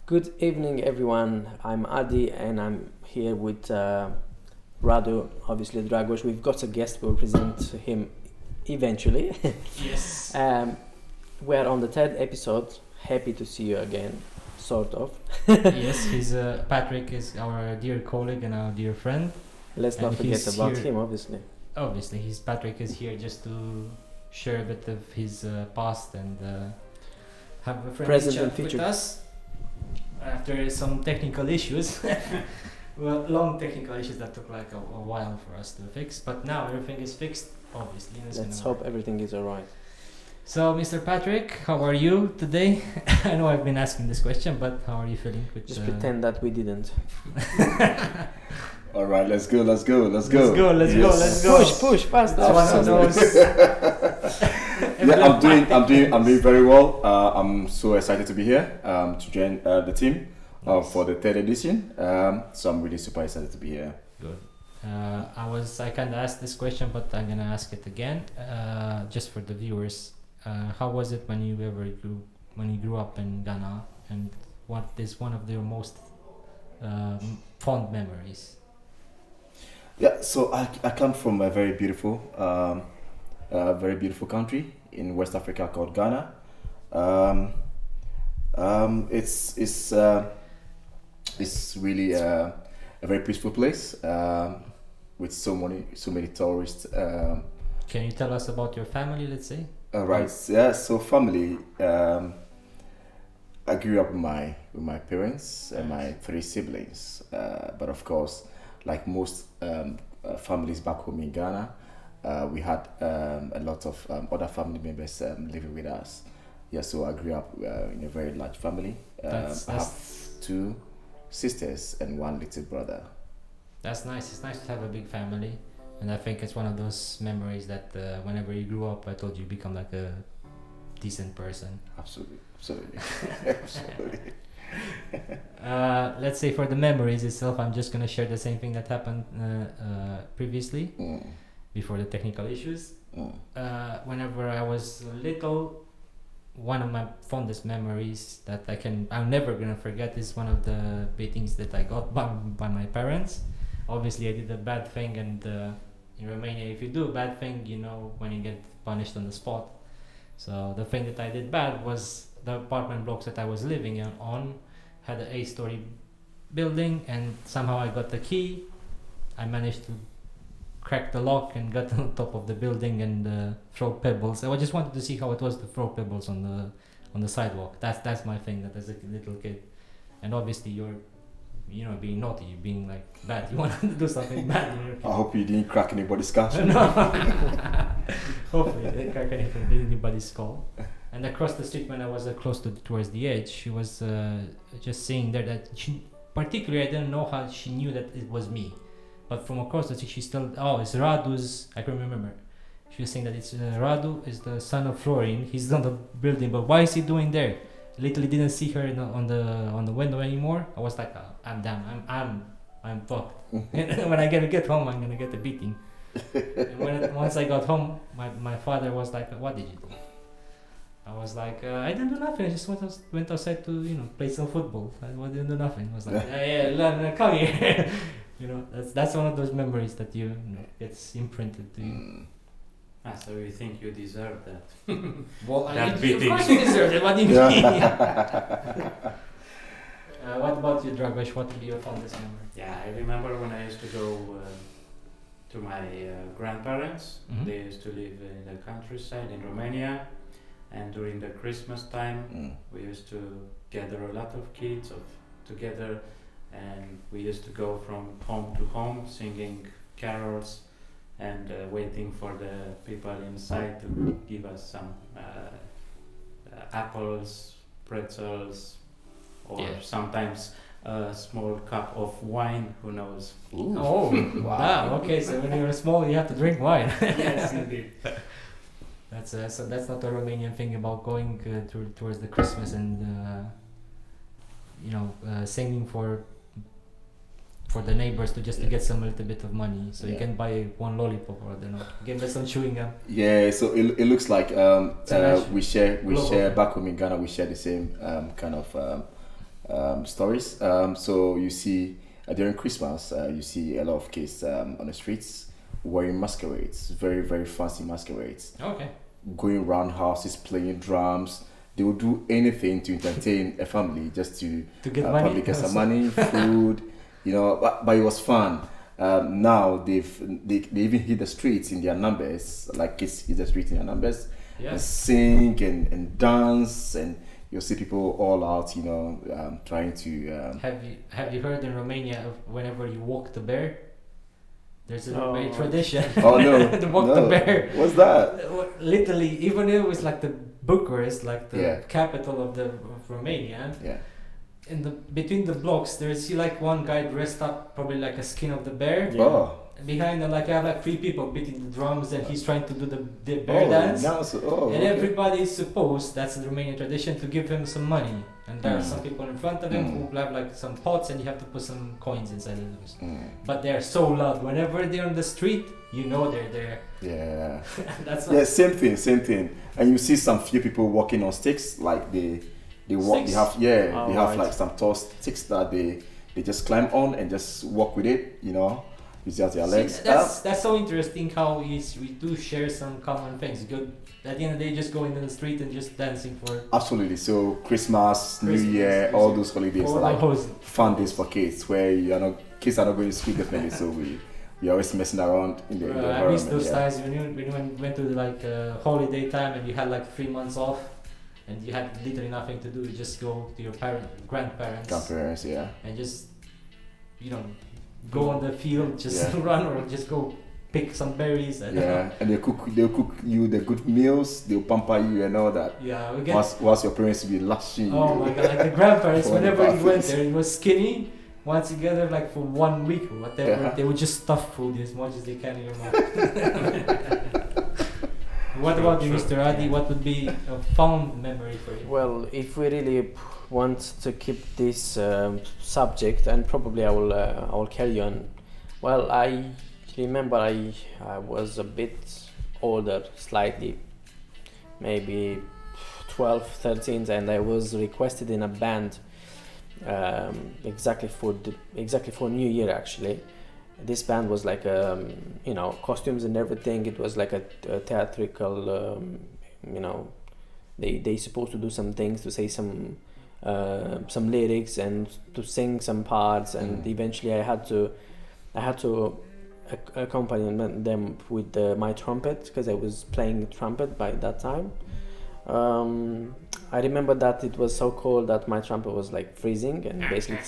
Good evening, everyone. I'm Adi, and I'm here with Radu, obviously Dragos. We've got a guest. We'll present him eventually. Yes. We're on the third episode. Happy to see you again, sort of. Yes, he's Patrick is our dear colleague and our dear friend. Let's not And forget he's about here- him, obviously. Obviously, Patrick is here just to share a bit of his past and have a friendly Present chat and future. with us. After some technical issues, well, long technical issues that took like a while for us to fix, but now everything is fixed. Obviously, and it's Let's gonna hope work. everything is alright. So, Mr. Patrick, how are you today? I know I've been asking this question, but how are you feeling? With, Just pretend that we didn't. All right, let's go. Let's go. Let's go. Push, faster. It's one of those. Yeah, I'm doing very well. I'm so excited to be here to join the team for the third edition. So I'm really super excited to be here. Good. I kind of asked this question, but I'm gonna ask it again, just for the viewers. How was it when you grew up in Ghana, and what is one of your most fond memories? Yeah, so I come from a very beautiful country in West Africa called Ghana. It's really a very peaceful place with so many tourists. Can you tell us about your family, let's say? Right. Yeah. So family. I grew up with my parents and my three siblings. But of course, like most families back home in Ghana, we had a lot of other family members living with us. Yeah. So I grew up in a very large family. I have two sisters and one little brother. That's nice. It's nice to have a big family, and I think it's one of those memories that whenever you grew up, I told you become like a decent person. Absolutely. Let's say for the memories itself, I'm just gonna share the same thing that happened previously before the technical issues. Whenever I was little, one of my fondest memories that I'm never gonna forget is one of the beatings that I got by my parents. Obviously, I did a bad thing, and in Romania, if you do a bad thing, you know when you get punished on the spot. So the thing that I did bad was the apartment blocks that I was living on had an 8-story building, and somehow I got the key. I managed to crack the lock and got on top of the building and throw pebbles. I just wanted to see how it was to throw pebbles on the sidewalk. That's my thing. That as a little kid, and obviously you're being naughty, you're being like bad. You want to do something bad. I hope you didn't crack anybody's car. No. Hopefully, I didn't crack anybody's skull. And across the street, when I was close towards the edge, she was just saying there that she, particularly, I didn't know how she knew that it was me. But from across the street, she still, it's Radu's, I can remember. She was saying that it's Radu is the son of Florin. He's on the building, but why is he doing there? Literally didn't see her on the window anymore. I was like, I'm done. I'm fucked. And when I get home, I'm gonna get a beating. And once I got home, my father was like, what did you do? I was like, I didn't do nothing. I just went outside to play some football. I didn't do nothing. I was like, yeah, come here. That's one of those memories that gets imprinted to you. So you think you deserve that? Well, That beating. Of course you deserve it. What do you mean? What about you, Dragos? What would be your fondest memory? Yeah, I remember when I used to go to my grandparents. Mhm. They used to live in the countryside in Romania, and during the Christmas time, we used to gather a lot of kids together, and we used to go from home to home singing carols and waiting for the people inside to give us some apples, pretzels, or sometimes a small cup of wine, who knows. Ooh. Oh, wow. Okay, so when you're small, you have to drink wine. Yes, indeed. So that's not a Romanian thing about going towards the Christmas and singing for the neighbors to get some little bit of money, so you can buy one lollipop or give us some chewing gum. Yeah, so it looks like we share back home in Ghana. We share the same kind of stories. So you see during Christmas, you see a lot of kids on the streets wearing masquerades, very very fancy masquerades, Okay. going around houses playing drums. They will do anything to entertain a family, just to get probably get some money, food, But it was fun. Now they even hit the streets in their numbers, like kids hit the streets in their numbers, and sing and dance, and you'll see people all out, trying to. Have you heard in Romania of whenever you walk the bear? There's a Romanian tradition. Oh no! To walk the bear. What's that? Literally, even though it was like the Bucharest, like the Yeah. capital of Romania. Yeah. In between the blocks, there's like one guy dressed up, probably like a skin of the bear. Yeah. Oh. Behind him, like I have like 3 people beating the drums, and he's trying to do the bear dance. And everybody is supposed, that's the Romanian tradition, to give him some money. And there are some people in front of him who have like some pots, and you have to put some coins inside of those. But they're so loud. Whenever they're on the street, they're there. Yeah. That's Same thing. And you see some few people walking on sticks, like they walk. Sticks? They have right. like some tall sticks that they just climb on and just walk with it. With just their legs. That's so interesting how we do share some common things. At the end of the day, just going in the street and just dancing for. Absolutely. So Christmas, New Year, all those holidays are like fun days for kids, where kids are not going to school definitely. So we always messing around in the environment. I miss those times when you went to like holiday time and you had like 3 months off, and you had literally nothing to do. You just go to your grandparents, yeah. and just go on the field, just run, or just go pick some berries. And and they'll cook you the good meals. They'll pamper you and all that. Yeah, whilst your parents will be lashing you. Oh my god, like the grandparents, whenever you went there, it was skinny. Once together, like for 1 week or whatever, they would just stuff food as much as they can in your mouth. What about you, Mr. Adi? What would be a fond memory for you? Well, if we really want to keep this subject, and probably I will carry on. Well, I remember I was a bit older, slightly, maybe 12, 13, and I was requested in a band exactly for New Year actually. This band was like costumes and everything. It was like a theatrical they supposed to do some things, to say some lyrics and to sing some parts, and eventually I had to accompany them with my trumpet, because I was playing trumpet by that time. I remember that it was so cold that my trumpet was like freezing, and basically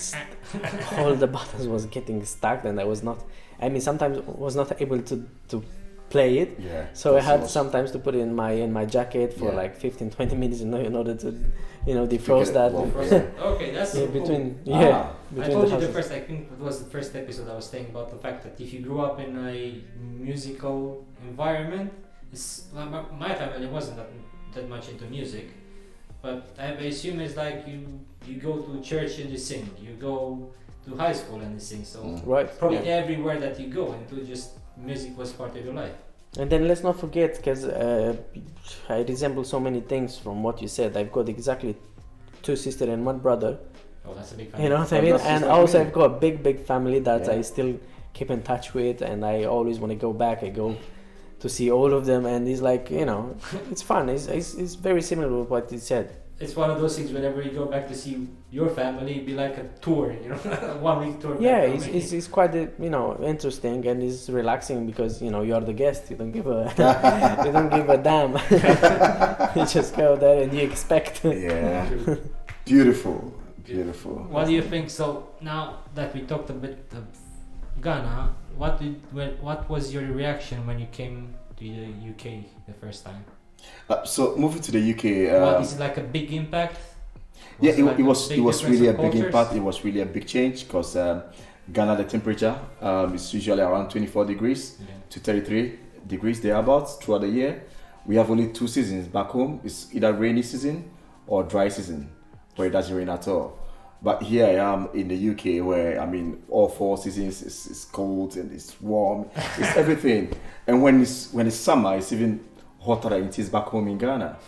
all the buttons was getting stuck, and sometimes was not able to play it. Yeah. So I had sometimes to put it in my jacket for like 15-20 minutes in order to defrost that. Okay, that's so between cool. I told you I think it was the first episode I was saying about the fact that if you grew up in a musical environment, my family wasn't that much into music, but I assume it's like you go to church and you sing, you go to high school and you sing, so probably everywhere that you go into, just music was part of your life. And then let's not forget, because I resemble so many things from what you said. I've got exactly 2 sisters and 1 brother. Oh, that's a big family. You know what I mean? And also I've got a big family that I still keep in touch with, and I always want to go back. I go to see all of them, and it's like, it's fun. It's very similar with what you said. It's one of those things, whenever you go back to see your family, it'd be like a tour, a 1 week tour. Yeah, it's quite interesting, and it's relaxing, because you are the guest. You don't give a you don't give a damn. You just go there and you expect. Yeah. Beautiful. What do you think? So now that we talked a bit of Ghana, what was your reaction when you came to the UK the first time? So moving to the UK, is it like a big impact? It was really a big impact. It was really a big change, because Ghana, the temperature is usually around 24 degrees to 33 degrees thereabouts throughout the year. We have only 2 seasons back home. It's either rainy season or dry season, where it doesn't rain at all. But here I am in the UK, where all 4 seasons is cold and it's warm, it's everything. And when it's summer, it's even hotter than it is back home in Ghana.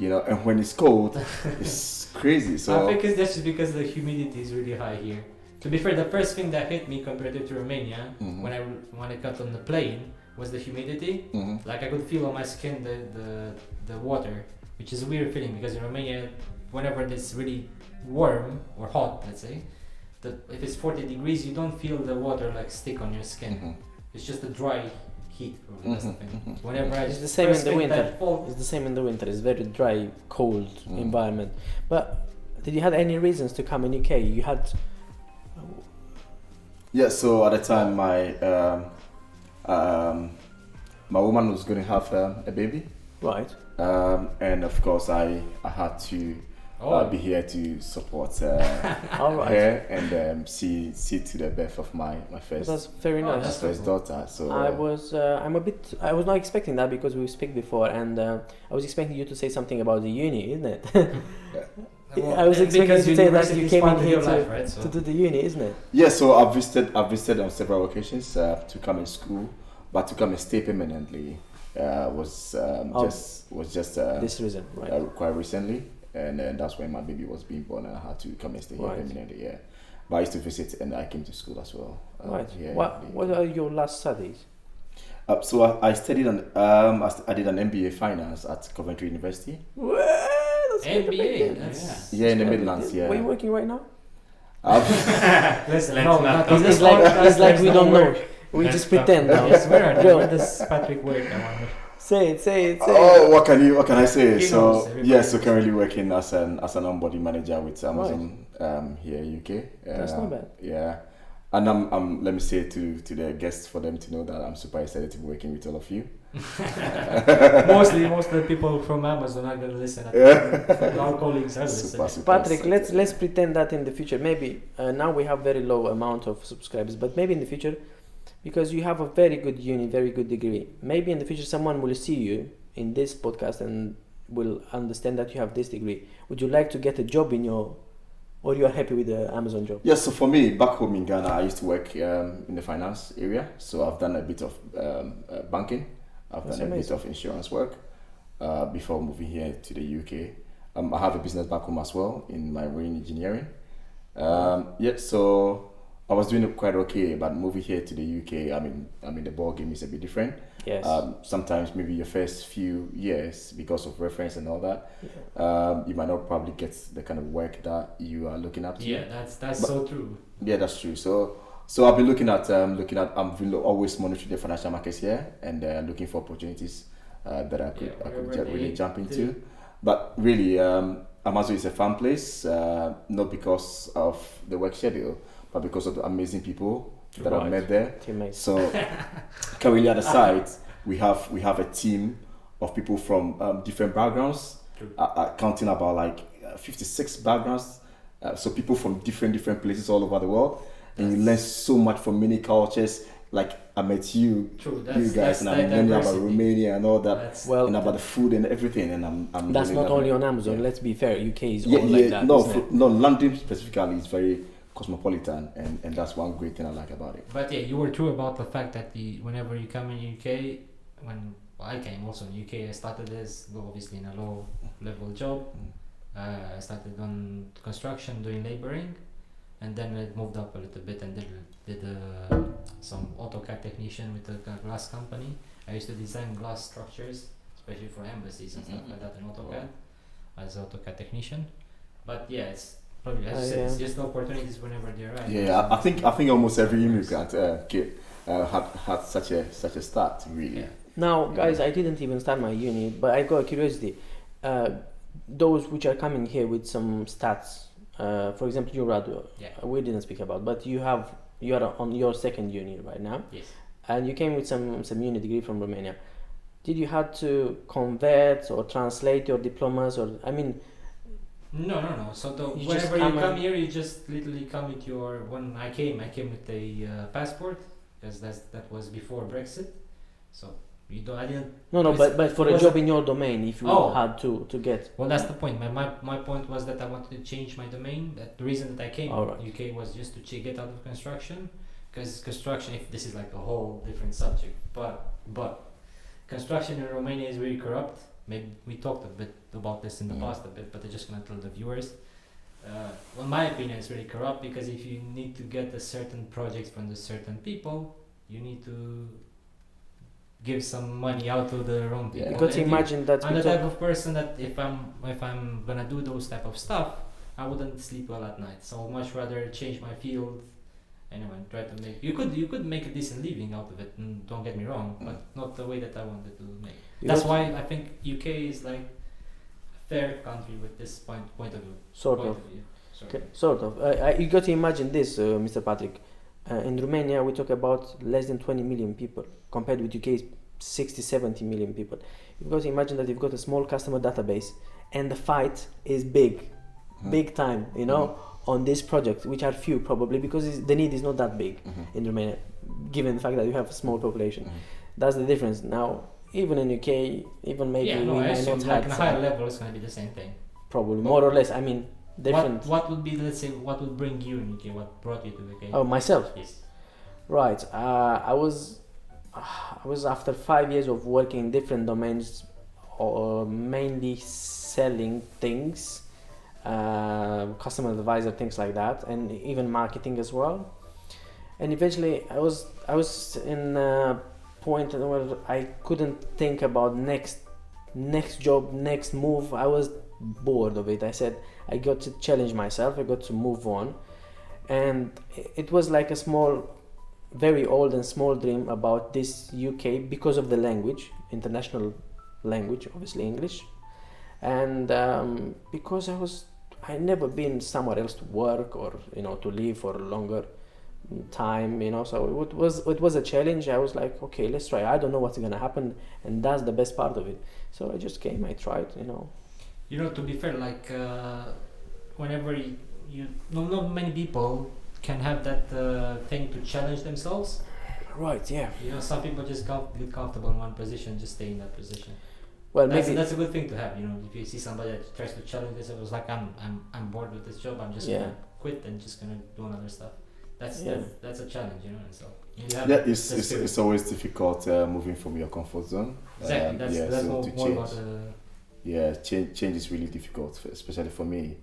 you know, and when it's cold, it's crazy. So I think it's just because the humidity is really high here. To be fair, the first thing that hit me compared to Romania when I got on the plane was the humidity. Like I could feel on my skin the water, which is a weird feeling because in Romania, whenever it's really warm or hot, let's say, if it's 40 degrees, you don't feel the water like stick on your skin. It's just a dry heat. That's the thing. Whenever it's the same in the winter. It's the same in the winter. It's very dry, cold environment. But did you have any reasons to come in UK? You had. Yeah. So at the time, my woman was going to have a baby. Right. And of course, I had to be here to support her and see to the birth of my first. That's very nice. My first daughter. So I was not expecting that because we speak before, and I was expecting you to say something about the uni, isn't it? I was expecting you to say that you came in here to do the uni, isn't it? Yeah. So I've visited on several occasions to come in school, but to come and stay permanently was just this reason, right? Quite recently. And then that's when my baby was being born, and I had to come and stay here permanently. Yeah, but I used to visit, and I came to school as well. Right. What are your last studies? So I studied I did an MBA finance at Coventry University. MBA. In the Midlands. Yeah. Where are you working right now? Listen, it's like we don't know. We just pretend now. Yes, where does Patrick work? I wonder. Say it. Oh, what can I say? So currently working as an onboarding manager with Amazon here in UK. That's not bad. Yeah, and I'm let me say to the guests for them to know that I'm super excited to be working with all of you. Most of the people from Amazon are gonna listen. Our colleagues are listening. Super Patrick, let's pretend that in the future, maybe now we have very low amount of subscribers, but maybe in the future. Because you have a very good uni, very good degree. Maybe in the future someone will see you in this podcast and will understand that you have this degree. Would you like to get a job or you are happy with the Amazon job? Yeah, so for me, back home in Ghana, I used to work in the finance area. So I've done a bit of banking. I've done a bit of insurance work before moving here to the UK. I have a business back home as well in marine engineering. So I was doing it quite okay, but moving here to the UK, I mean the ball game is a bit different. Yes. Sometimes maybe your first few years, because of reference and all that, you might not probably get the kind of work that you are looking up to. Yeah, that's so true. Yeah, that's true. So I've been looking at I'm always monitoring the financial markets here and looking for opportunities that I could really jump into. But really, Amazon is a fun place, not because of the work schedule, but because of the amazing people that I've met there. Teammates. So currently at the site, we have a team of people from different backgrounds, counting about like 56 backgrounds. So people from different places all over the world, and you learn so much from many cultures. Like I met you guys, and I'm learning about Romania and all that, and about the food and everything. And I'm that's not only on Amazon. Yeah. Let's be fair, UK is all like that. No, London specifically is very cosmopolitan, and that's one great thing I like about it. But yeah, you were true about the fact that whenever you come in UK, when I came also in UK, I started as obviously in a low level job. I started on construction doing laboring, and then I moved up a little bit and did some AutoCAD technician with a glass company. I used to design glass structures, especially for embassies and stuff like that in AutoCAD as AutoCAD technician. But yeah, it's probably it's just the opportunities whenever they arrive. Yeah, I think almost every immigrant had such a start, really. Yeah. Now, guys, I didn't even start my uni, but I got a curiosity. Those which are coming here with some stats, for example, you Radu, we didn't speak about, but you are on your second uni right now. Yes. And you came with some uni degree from Romania. Did you have to convert or translate your diplomas, or I mean? No. So whenever you come here, you just literally come with your. When I came with a passport, because that was before Brexit. So you don't. I didn't. No. But for a job in your domain, if you had to get. Well, that's the point. My point was that I wanted to change my domain. That the reason that I came to UK was just to get out of construction, because construction. If this is like a whole different subject, but construction in Romania is very corrupt. maybe we talked a bit about this in the past a bit, but I'm just gonna tell the viewers. Well, my opinion is really corrupt because if you need to get a certain project from the certain people, you need to give some money out to the wrong people. You got to imagine that I'm the type of person that if I'm gonna do those type of stuff, I wouldn't sleep well at night. So I'd much rather change my field. Anyway, try to make you could make a decent living out of it. And don't get me wrong, but not the way that I wanted to make. That's why I think UK is like a fair country with this point of view. Sort of. You got to imagine this, Mr. Patrick. In Romania, we talk about less than 20 million people, compared with UK's 60, 70 million people. You've got to imagine that you've got a small customer database, and the fight is big time, you know, on this project, which are few probably, because the need is not that big in Romania, given the fact that you have a small population. That's the difference. Now, even in UK, even maybe we might not like have on a higher level, it's going to be the same thing. Probably, more or less. I mean, different. What would be, let's say, what would bring you in UK? What brought you to UK? Oh, myself? Yes. Right. I was after 5 years of working in different domains, mainly selling things, customer advisor, things like that, and even marketing as well. And eventually, I was in a point where I couldn't think about next job, next move. I was bored of it. I said I got to challenge myself. I got to move on, and it was like a small, very old and small dream about this UK because of the language, international language, obviously English, and because I never been somewhere else to work or to live for a longer time, so it was a challenge. I was like, okay, let's try. I don't know what's gonna happen, and that's the best part of it. So I just came, I tried, To be fair, like whenever not many people can have that thing to challenge themselves. Right, yeah. Some people just get comfortable in one position, just stay in that position. Well, that's a good thing to have. If you see somebody that tries to challenge themselves, like I'm bored with this job, I'm just gonna quit and just gonna do another stuff. That's a challenge, So it's always difficult moving from your comfort zone. Exactly. That's more about change is really difficult, especially for me.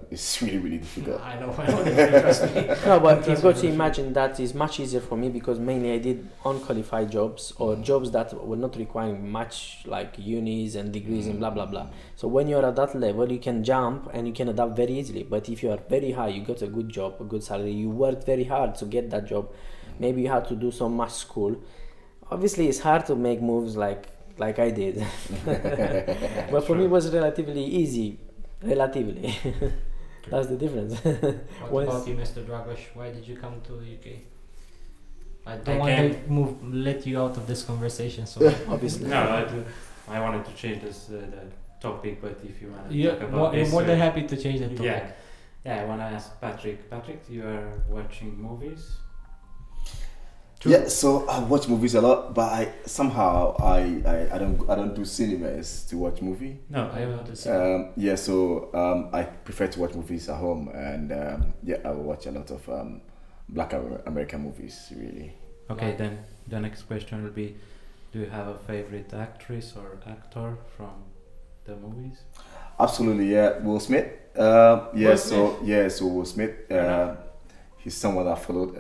It's really difficult. I know. Trust me. No, but you've got to imagine that is much easier for me because mainly I did unqualified jobs or jobs that were not requiring much, like unis and degrees and blah blah blah. So when you're at that level, you can jump and you can adapt very easily. But if you are very high, you got a good job, a good salary, you worked very hard to get that job. Maybe you had to do so much school. Obviously, it's hard to make moves like I did. But for me, it was relatively easy. Relatively. That's the difference. What about you, Mr. Dragos? Why did you come to the UK? I don't want to let you out of this conversation, so obviously. No, I wanted to change the topic, but if you want to talk about you're this, more than happy to change the topic. Yeah, I want to ask Patrick. Patrick, you are watching movies? True. Yeah, so I watch movies a lot, but I don't do cinemas to watch movie. No, I don't do cinema. So I prefer to watch movies at home, and I will watch a lot of Black American movies, really. Okay, then the next question will be, do you have a favorite actress or actor from the movies? Absolutely, yeah. Will Smith. So Will Smith. He's someone that followed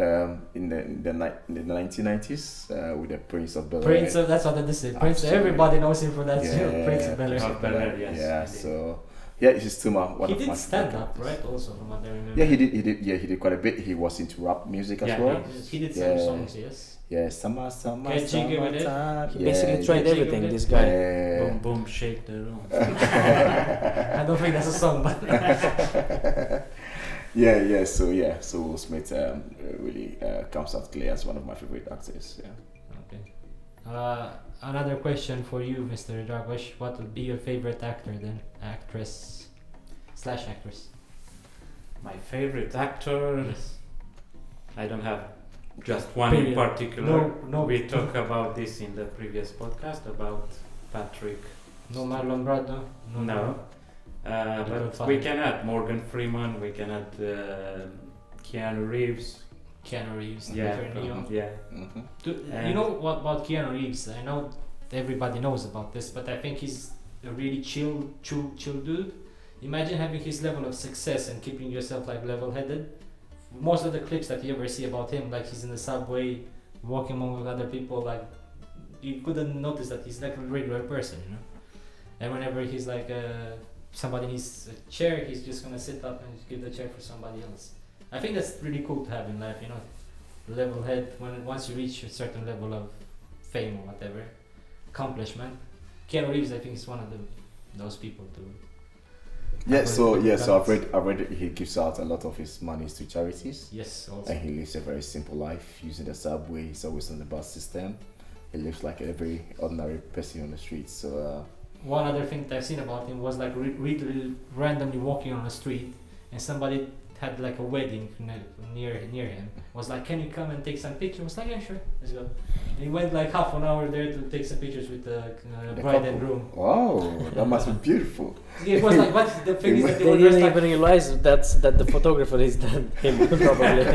in the 1990s with the Prince of Bel-Air. That's what they say. Prince. Everybody knows him for that. Prince of Bel-Air. Yes. So he's still one of my. He did stand up, right? Also, from what I remember. Yeah, he did quite a bit. He was into rap music as well. He did some songs. Yes. Yeah, summer. He basically tried everything. This guy. Boom, boom, shake the room. I don't think that's a song, but. So Will Smith really comes out clear as one of my favorite actors. Yeah. Okay. Another question for you, Mr. Dragos. What would be your favorite actor then? Actress / actress? My favorite actor? Yes. I don't have just one in particular. No. We talked about this in the previous podcast about Patrick. No Marlon Brando? No. But we can add Morgan Freeman, we can add Keanu Reeves. Yeah. Mm-hmm. You know what about Keanu Reeves? I know everybody knows about this, but I think he's a really chill dude. Imagine having his level of success and keeping yourself like level-headed. Most of the clips that you ever see about him, like he's in the subway, walking among other people, like you couldn't notice that he's like a regular person, you know. And whenever he's like somebody needs a chair, he's just gonna sit up and give the chair for somebody else. I think that's really cool to have in life, you know. Level head once you reach a certain level of fame or whatever, accomplishment. Keanu Reeves, I think, is one of those people to. So I've read he gives out a lot of his monies to charities. Yes, also. And he lives a very simple life using the subway. He's always on the bus system. He lives like a very ordinary person on the streets. So one other thing that I've seen about him was like randomly walking on the street, and somebody had like a wedding near him. Was like, can you come and take some pictures? I was like, yeah, sure, let's go. And he went like half an hour there to take some pictures with the bride and groom. Wow, that must be beautiful. Yeah, it was like, what the thing is that they didn't even realize that the photographer is him probably.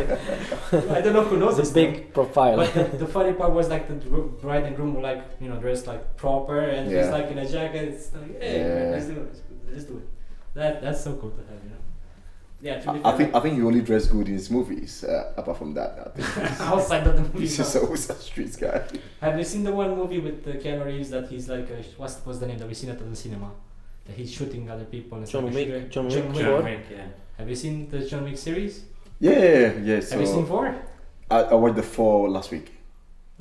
I don't know who knows this. Big profile. But the funny part was like the bride and groom were like, you know, dressed like proper, and he's like in a jacket. It's like, hey, man, let's do it. That's so cool to have, you know. Yeah, I think he only dressed good in his movies. Apart from that, I think outside of the movie, he's just always a street guy. Have you seen the one movie with Keanu Reeves that he's like what's the name that we seen at the cinema? That he's shooting other people. And John Wick. John Wick, yeah. Have you seen the John Wick series? Yeah. So have you seen 4? I watched the 4 last week.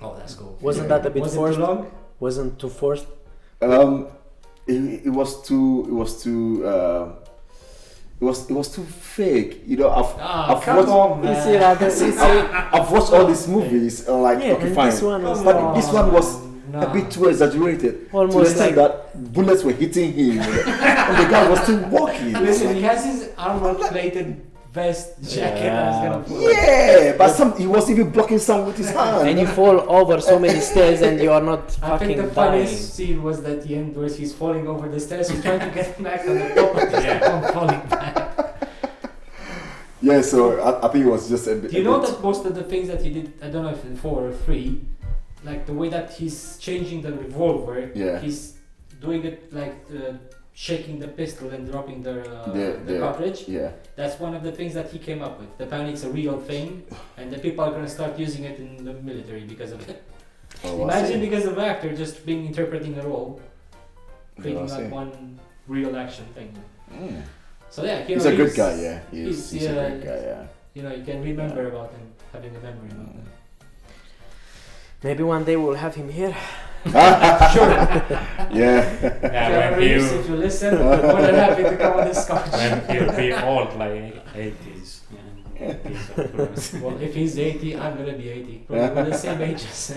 Oh, that's cool. Wasn't that a bit forced? Was it too long? Wasn't too forced? It was too. It was too fake, you know. I've come on, man. I've watched all these movies, okay, fine. This one was this one was a bit too exaggerated. Almost to the extent that bullets were hitting him, and the guy was still walking. Listen, he has his armor-plated vest jacket. He was even blocking some with his hand. And you fall over so many stairs, and you are not I fucking think the dying. funniest scene was at the end where he's falling over the stairs. He's trying to get back on the top of the stairs, falling back. Yeah, so I think it was just a bit. Do you know that most of the things that he did, I don't know if in 4 or 3, like the way that he's changing the revolver, he's doing it like shaking the pistol and dropping the cartridge. Yeah. That's one of the things that he came up with. Apparently it's a real thing, and the people are going to start using it in the military because of it. Imagine because of actor just interpreting a role, creating like one real action thing. So yeah, he's a good guy. Yeah, he's a good guy. Yeah. You know, you can remember about him, having a memory about him. Maybe one day we'll have him here. Sure. Yeah. Reeves, if you listen, more than happy to come on this couch. When he'll be old, like 80s. Yeah, 80s of course. Well, if he's 80, I'm gonna be 80. Probably we're the same ages.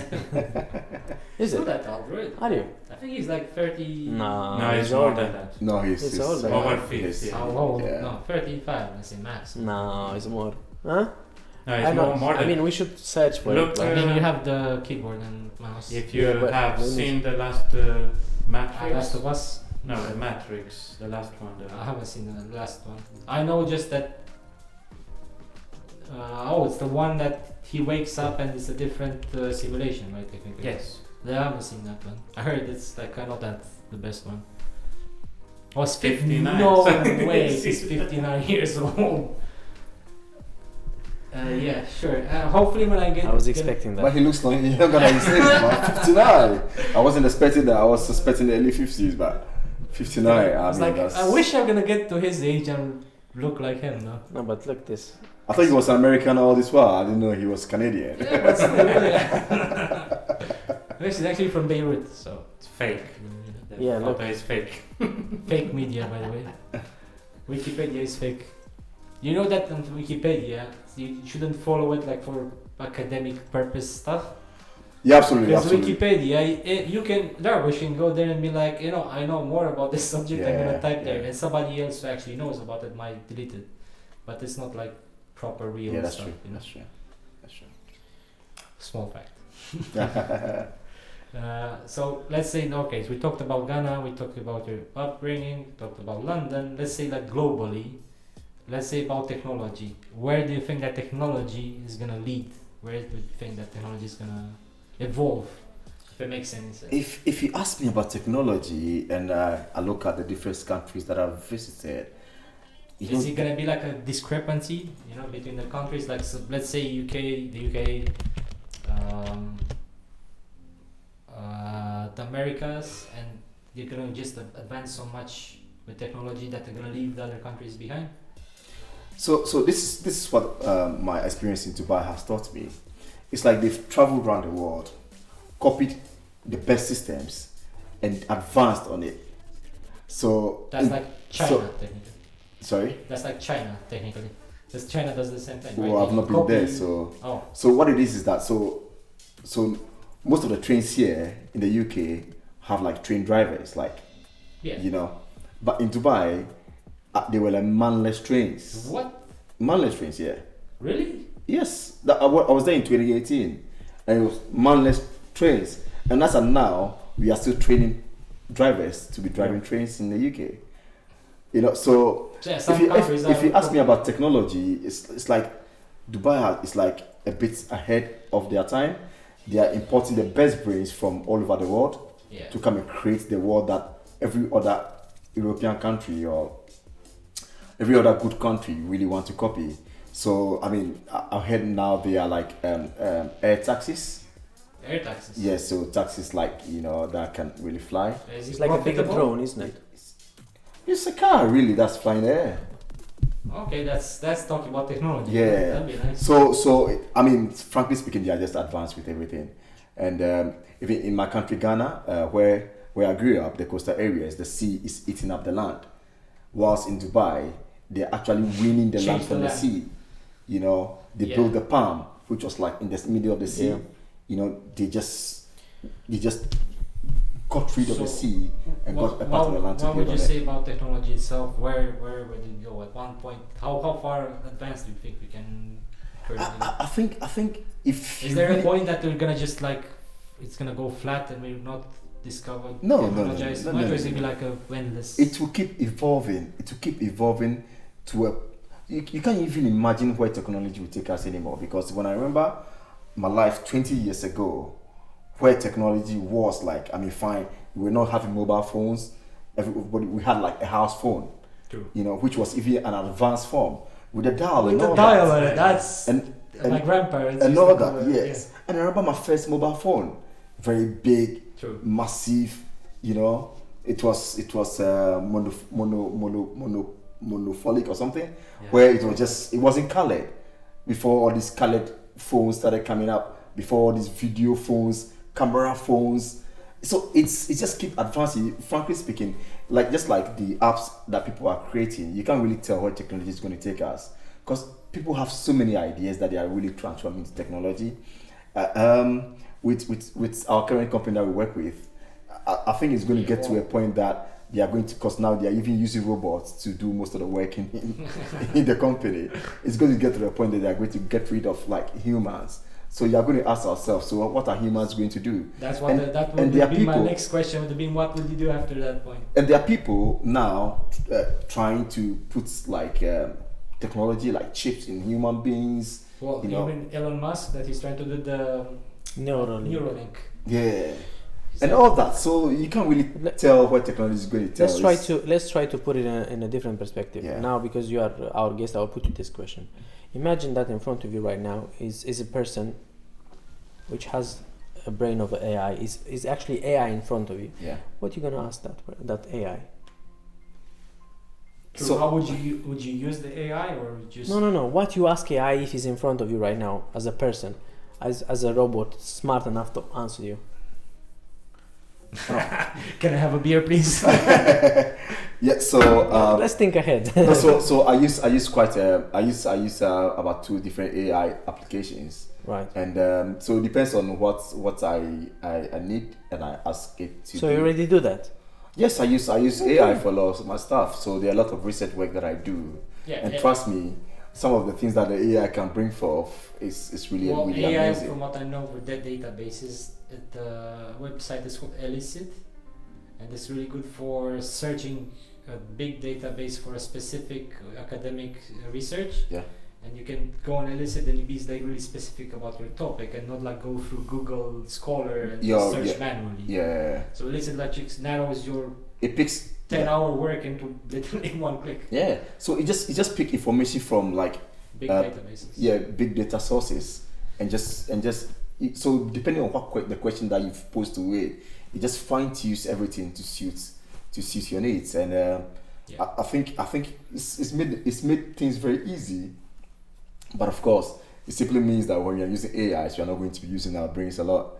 Is not it? that old, right? Are you? I think he's like 30. No, he's more than that. No, he's older. Over 50. How old? No, 35. Let's say max. No, it's more. Huh? No, it's more than. I mean, we should search for Look, it. I mean, you have the keyboard and mouse. If you Yeah, but have when seen the last Matrix. Last of Us. No, the Matrix, the last one. I haven't seen the last one. I know just that. It's the one that he wakes up and it's a different simulation, right? I think. Yes. I haven't seen that one. I heard it's like, I know that's the best one. Was 59. No way, he's 59 years old. Yeah, sure. Hopefully when I get... I was expecting that. But he looks like younger than his age, man. 59. I wasn't expecting that. I was suspecting the early 50s, but 59. I was I wish I'm gonna get to his age and look like him, no? No, but look this. I thought he was American all this while. I didn't know he was Canadian. Yeah, but still, yeah. He's actually from Beirut, so... It's fake. The Yeah, photo look. is fake. Fake media, by the way. Wikipedia is fake. You know that on Wikipedia, you shouldn't follow it like for academic purpose stuff. Yeah, absolutely. Because Absolutely. Wikipedia, you can, Dragos can go there and be like, you know, I know more about this subject, I'm gonna Yeah, type there, yeah. and somebody else who actually knows about it might delete it. But it's not like proper real Yeah, that's stuff. true. You know? That's true. That's true. Small fact. So let's say in our case, we talked about Ghana, we talked about your upbringing, talked about London. Let's say that globally, let's say about technology. Where do you think that technology is gonna lead? Where do you think that technology is gonna evolve? If it makes sense. If you ask me about technology and I look at the different countries that I've visited, is it gonna be like a discrepancy, between the countries? Like, so let's say the UK, the Americas, and they're gonna just advance so much with technology that they're gonna leave the other countries behind. So this is what my experience in Dubai has taught me. It's like they've traveled around the world, copied the best systems, and advanced on it. So that's like China, technically. Sorry? That's like China, technically. Because China does the same thing, right? Well, I've not been there, so... Oh. So what it is that, so most of the trains here in the UK have like train drivers, like, But in Dubai, they were like manless trains. What? Manless trains, yeah. Really? Yes. I was there in 2018, and it was manless trains. And as of now, we are still training drivers to be driving trains in the UK. So if you ask me about technology, it's like Dubai is like a bit ahead of their time. They are importing the best brains from all over the world to come and create the world that every other European country or every other good country really want to copy. So I mean, I heard now they are like air taxis. Air taxis. Yes, so taxis like that can really fly. It's like a bigger drone, isn't it? It's a car really that's flying there. Okay, that's talking about technology. Yeah. That'd be nice. So I mean, frankly speaking, they are just advanced with everything. And even in my country, Ghana, where I grew up, the coastal areas, the sea is eating up the land. Whilst in Dubai, they're actually winning the land from the sea. They built the palm, which was like in the middle of the sea. They just got rid of the sea and got a part of the land to build on it. What would you say about technology itself? Where did it go at one point? How far advanced do you think we can currently? I think if is there a point that we're gonna just like it's gonna go flat and we've not discovered no, or is it be like a endless? It will keep evolving. It will keep evolving to a. You can't even imagine where technology will take us anymore. Because when I remember my life 20 years ago, where technology was like, fine, we were not having mobile phones. Everybody, we had like a house phone, True. Which was even an advanced form with a dial. With the dial on it, that's and my grandparents. And all that, yes. Yeah. And I remember my first mobile phone, very big, True. Massive. It was monofolic or something, where it wasn't colored. Before all these colored phones started coming up, before all these video phones, camera phones, so it's just keep advancing. Frankly speaking, just like the apps that people are creating, you can't really tell where technology is going to take us because people have so many ideas that they are really transforming into technology. With our current company that we work with, I think it's going to get to a point that they are going to, because now they are even using robots to do most of the work in the company. It's going to get to the point that they are going to get rid of humans. So you are going to ask ourselves, so what are humans going to do? That's what that would be my next question. Would have been, what would you do after that point? And there are people now trying to put technology like chips in human beings. Well, even Elon Musk, that he's trying to do the Neuralink. Yeah. And all that, so you can't really tell what technology is going to tell. Let's try to put it in a different perspective. Yeah. Now, because you are our guest, I'll put you this question. Imagine that in front of you right now is a person which has a brain of AI, is actually AI in front of you. Yeah. What are you gonna ask that AI? So how would you use the AI or just No. What you ask AI if he's in front of you right now as a person, as a robot smart enough to answer you? Can I have a beer, please? Yeah. So let's think ahead. so I use about 2 different AI applications. Right. And so it depends on what I need, and I ask it to. So you already do that? Yes, I use AI for a lot of my stuff. So there are a lot of research work that I do. Yeah. And trust me, some of the things that the AI can bring forth is really really AI, amazing. from what I know, with their databases, the website is called Elicit, and it's really good for searching a big database for a specific academic research. Yeah. and you can go and elicit and be like really specific about your topic and not like go through Google Scholar and search manually. Yeah. So elicit logic narrows your it picks 10-hour work into literally one click. Yeah. So it just pick information from like big databases. Yeah, big data sources, and just so depending on what the question that you've posed to it just fine tunes everything to suit your needs. And I think it's made things very easy. But of course, it simply means that when you're using AI, so you're not going to be using our brains a lot,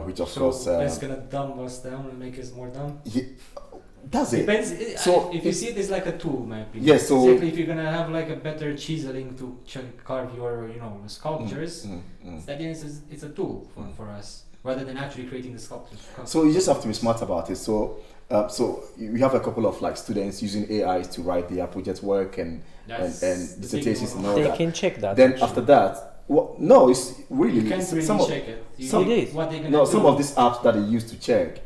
which of course it's gonna dumb us down and make us more dumb. Does it? Depends. So if you see it as like a tool, in my opinion. Yeah. So exactly, if you're gonna have like a better chiseling to carve your sculptures, that means it's a tool for us rather than actually creating the sculptures. So you just have to be smart about it. So we have a couple of like students using AI to write their project work and dissertations and all that. They can check that. Then after that, no, it's really you can't really check it. Some of these apps that they use to check,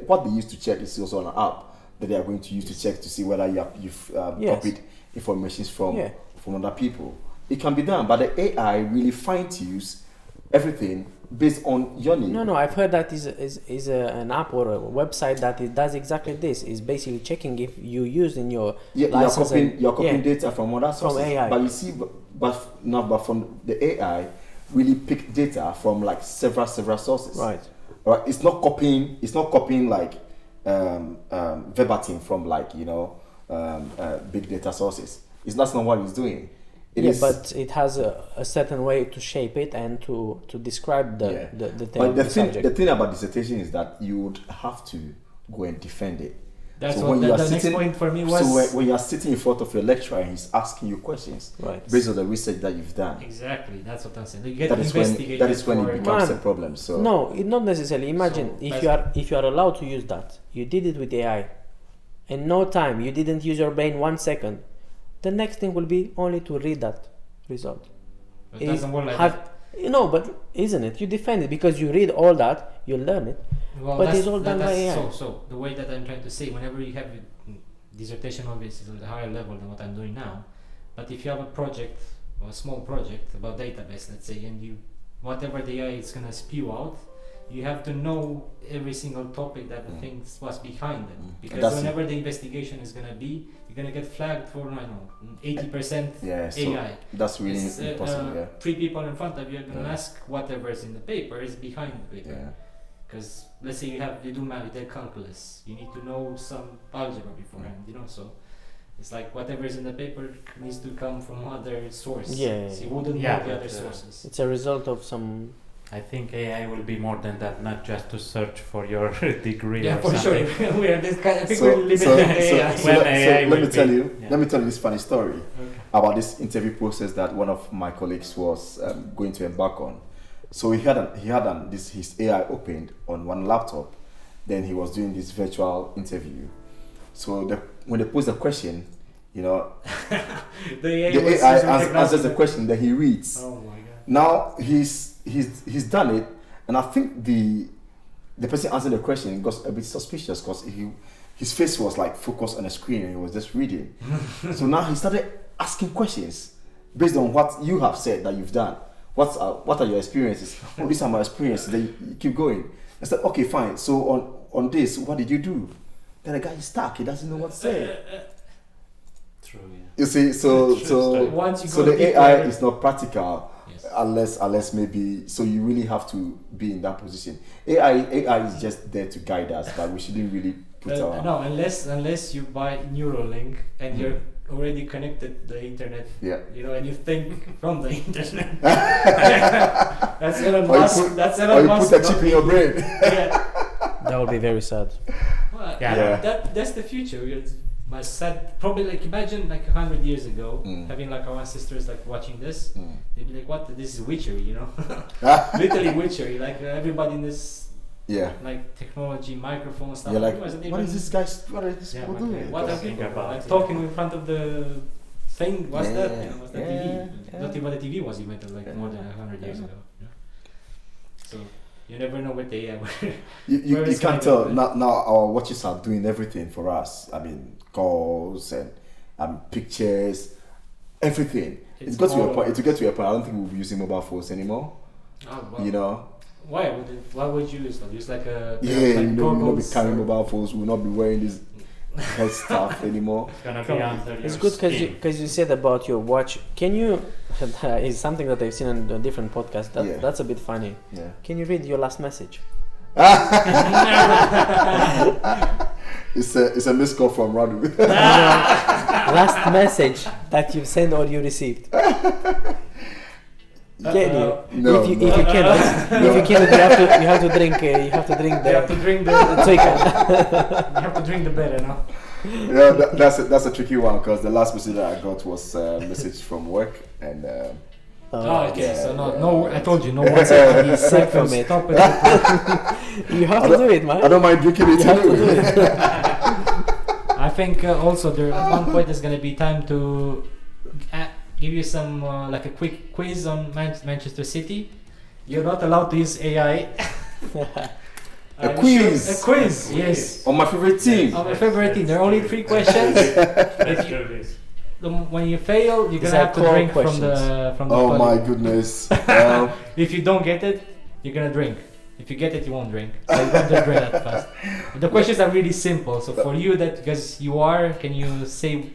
what they use to check is also an app that they are going to use to check to see whether you've copied information from other people. It can be done, but the AI really fine-tunes everything based on your need. No, I've heard that is an app or a website that it does exactly this. It's basically checking if you use in your license. You're copying data from other sources. From AI. But you see, but from the AI, really pick data from like several sources. Right. It's not copying like verbatim from like big data sources. That's not what it's doing. But it has a certain way to shape it and to describe the thing. But the thing about dissertation is that you would have to go and defend it. That's so what the next point for me was. So when you are sitting in front of your lecturer and he's asking you questions based on the research that you've done. Exactly, that's what I'm saying. You get investigated. That is when it becomes a problem. So no, not necessarily. Imagine if you are allowed to use that. You did it with AI. In no time, you didn't use your brain 1 second. The next thing will be only to read that result. It doesn't work like that. But isn't it? You defend it because you read all that, you learn it. Well, but it's all done by AI. So the way that I'm trying to say, whenever you have a dissertation, obviously is at a higher level than what I'm doing now. But if you have a project or a small project about database, let's say, and whatever the AI is gonna spew out, you have to know every single topic that the things was behind it. Because whenever the investigation is gonna be, you're gonna get flagged for 80% AI. That's really impossible. 3 people in front of you are gonna ask whatever's in the paper is behind the paper. Yeah. Because let's say you do math, you take calculus, you need to know some algebra beforehand, so it's like whatever's in the paper needs to come from other source. So you wouldn't know the other sources. It's a result of some. I think AI will be more than that, not just to search for your degree. Yeah, or for something. sure. We are this kind of we're limited AI. Let me tell you this funny story about this interview process that one of my colleagues was going to embark on. So he had his AI opened on one laptop. Then he was doing this virtual interview. So when they pose the question, the AI answers the question that he reads. Oh my god! Now he's done it, and I think the person answering the question got a bit suspicious because his face was like focused on a screen and he was just reading. So now he started asking questions based on what you have said that you've done. What are your experiences? Oh, these are my experiences. Then you keep going. I said, okay, fine. So on this, what did you do? Then the guy is stuck. He doesn't know what to say. True. Yeah. You see, so the AI is not practical. Unless maybe, so you really have to be in that position. AI is just there to guide us, but we shouldn't really put our... No, unless you buy Neuralink and you're already connected to the internet, and you think from the internet. That's Elon Musk. Or you put a chip in your brain. That would be very sad. Well, that's the future. My sad, probably like imagine like 100 years ago having like our ancestors like watching this, they'd be like, "What? This is witchery, literally witchery." Like everybody in this, like technology, microphone stuff. Yeah, like what is this guys? What are these people doing? What are people like talking in front of the thing? What's that? What's that TV? Not even the TV was invented like more than 100 years ago. So. You never know what they are. You can't tell. Now our watches are doing everything for us. I mean, calls and pictures. everything. It's got to a point. To get to a point, I don't think we'll be using mobile phones anymore. Oh, wow. You know. Why would you use them? Use like a We'll not be carrying mobile phones. We'll not be wearing this head stuff anymore. It's gonna be under It's your good skin. because you said about your watch. Can you? It's something that I've seen on a different podcast. That's a bit funny. Yeah. Can you read your last message? It's a missed call from Radu. Last message that you've sent or you received. Can you? No, if you no. can, you have to drink. You have to drink the. You have to drink the. Twika. You have to drink the better now. Yeah, that's a tricky one because the last message that I got was a message from work and. Okay, yeah, so yeah. no, I told you, no one said He's sick from it. Stop it. You have to do it, man. I don't mind drinking it You have to do anyway. it. I think also there at one point there's gonna be time to give you some like a quick quiz on Manchester City. You're not allowed to use AI. A quiz. A quiz, yes. On my favorite team. On my favorite team. There are only 3 questions. Let's do this. When you fail, you're These gonna are have to core drink questions. from the Oh my toilet. goodness. If you don't get it, you're gonna drink. If you get it, you won't drink. So you don't just drink that fast. The questions are really simple. So for you, because you are, can you say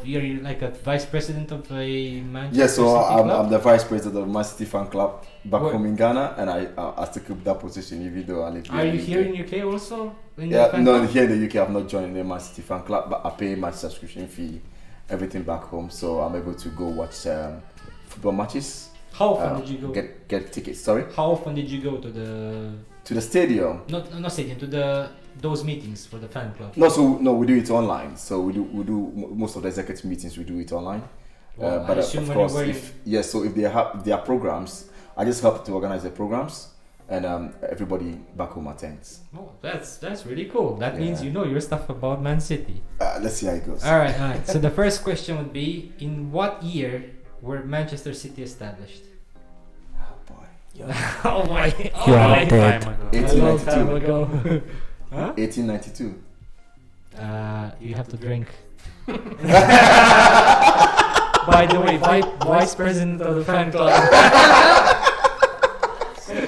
you're like a vice president of a Manchester Yeah, so City I'm club? the vice president of Man City fan club back Where- home in Ghana, and I still keep that position even though I live Are in you the here UK. in UK also? In the Yeah, fan no, club? here in the UK I've not joined the Man City fan club, but I pay my subscription fee, everything back home, so I'm able to go watch football matches. How often did you go? Get tickets. Sorry, How often did you go to the stadium. not stadium, to those meetings for the fan club? No, we do it online. So we do most of the executive meetings. We do it online. Well, But I assume of when course, you were so if they are programs, I just help to organize the programs, and everybody back home attends. Oh, that's really cool. That means Yeah. you know your stuff about Man City. Let's see how it goes. All right. So the first question would be: in what year were Manchester City established? Oh boy. Oh my! You are my. dead. A long time 1892. ago. Huh? 1892. You have to drink. By the way, vice president of the fan club.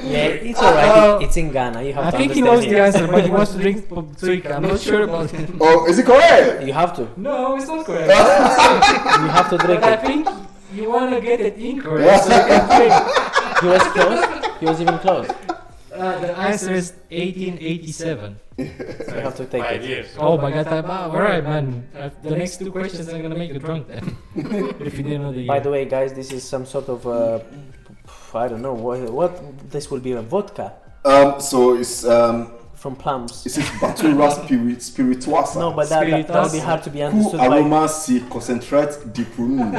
Yeah, it's alright. It's in Ghana. You have I to think he understand knows the it. answer, but he wants to drink Twika. I'm not sure about it. Oh, is it correct? You have to. No, it's not correct. You have to drink But I it. think you want to get it incorrect, so you can drink. He was close. He was even close. The answer is 1887. You have to take 5 it. years. Oh my god, alright man. The next 2 questions are gonna make you drunk then. If you didn't know the year. By the way, guys, this is some sort of I don't know what this will be, a vodka So it's from plums. It's Batura spirituosa. No, but that'll be hard to be Who understood by. aroma si concentrate di prunum.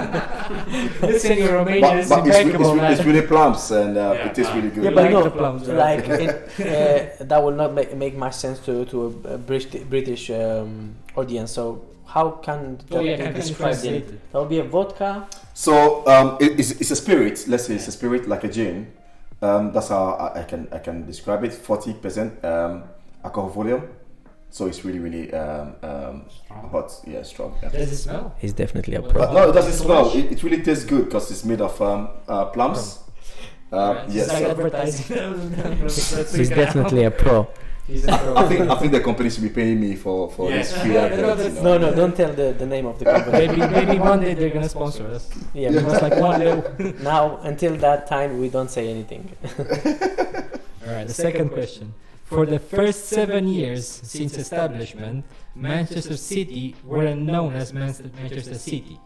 Listen, your Romanian is But impeccable, man. it's really plums and it tastes really good. Yeah, You but like no, the plums, right? like that will not make much sense to a British audience. So how can Can you describe translate it? it? There'll be a vodka. So it's a spirit. Let's say it's a spirit like a gin. That's how I can describe it. 40% alcohol volume. So it's really hot. Yeah, strong. Yeah. Does it smell? He's definitely a But no, it doesn't smell. It really tastes good because it's made of plums. It's Yes. like so advertising. He's definitely a pro. He's a pro. I think the company should be paying me for Yes. this free advert. You No, know? don't tell the name of the company. Maybe one day they're gonna sponsor us. Yeah, It was like one little. now until that time we don't say anything. Alright, the second question. For the first 7 years since establishment, Manchester City were known as Manchester City.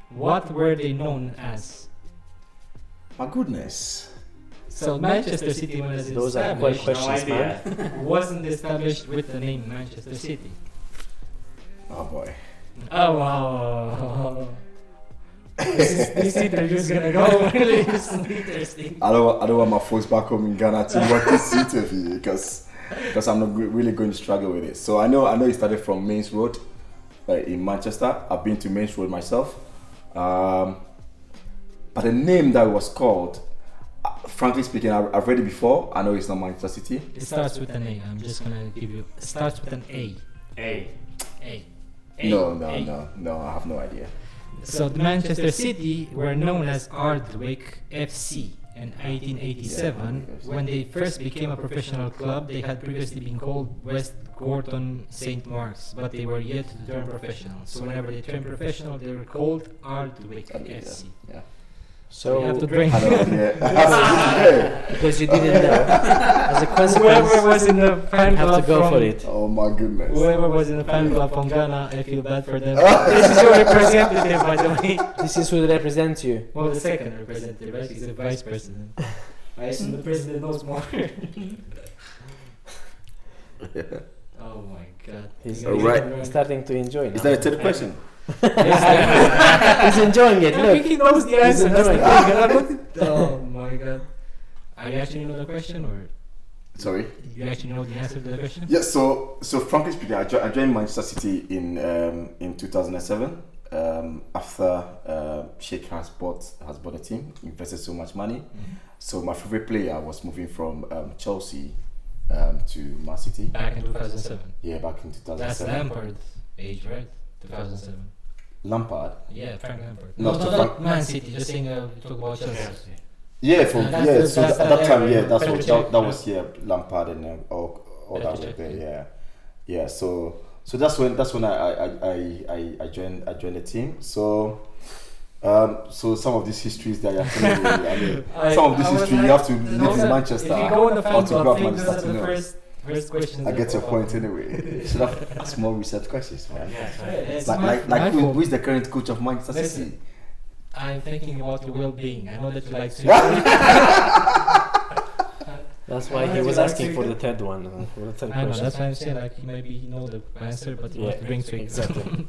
What were they known as? My goodness. So Manchester City, when it was Those are established, questions, No man. idea. wasn't established with the name Manchester City. Oh boy. Oh wow. This interview is gonna go really interesting. I don't want my folks back home in Ghana to watch this interview because I'm not really going to struggle with it. So I know it started from Mains Road in Manchester. I've been to Mains Road myself, but the name that it was called, frankly speaking, I've read it before. I know it's not Manchester City. It starts with an A. I'm just gonna give you. It starts with an A. Hey, A. No, I have no idea. So the Manchester City were known as Ardwick FC in 1887. When they first became a professional club, they had previously been called West Gorton St. Mark's, but they were yet to turn professional. So whenever they turned professional, they were called Ardwick FC. Yeah. So you have to drink. because you didn't know. As a consequence, Whoever was in the fan you have to club go from for it. Oh my goodness. Whoever was in the fan club from Ghana, I feel bad for them. This is your representative, by the way. This is who represents you. Well, the second representative, right? He's the vice president. I assume the president knows more. Oh my god. He's Alright. starting to enjoy it. Is that a third question? He's enjoying it. I think Look. he knows the answer. That's the enjoying thing. Oh my god. Are you actually know the question, or Sorry? you actually know the answer to the question? Yeah, so frankly speaking, I joined Manchester City in 2007 after Sheikh has bought a team, invested so much money. Mm-hmm. So my favorite player was moving from Chelsea to Man City. Back in 2007. Yeah, back in 2007. That's Lampard age, right? 2007. Lampard. Yeah, Frank Lampard. No, No, to not Frank- Man City. Just saying, talk about Chelsea. Chelsea. Yeah, That's at that time, yeah, that was Lampard and all that Petr Cech, there, yeah. So that's when I joined the team. So some of these histories that you're telling me, I mean, some of this history you have to live in Manchester. If you go on the fan or to club grow up thing, Manchester those to are the know. first questions. I that get your pop point up. anyway. You should have asked more research questions, man. Yes, Yeah, I- it's Like my who fault. is the current coach of Manchester City? Listen, I'm thinking about your well-being. I know that you like to. That's why he was asking for the third one. For the third I know, question. that's why I'm saying like maybe you know the answer, but you Yeah, want to bring to it. exactly.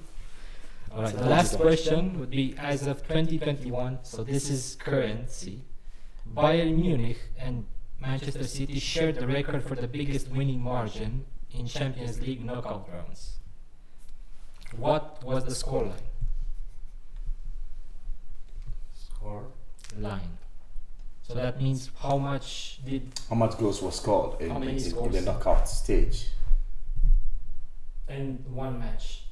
Alright, So the that's last the question would be as of 2021, so this is currency. Bayern Munich and Manchester City shared the record for the biggest winning margin in Champions League knockout rounds. What was the scoreline? Score. Line. So that means how much How much goals was scored How many in scores? the knockout stage? in one match?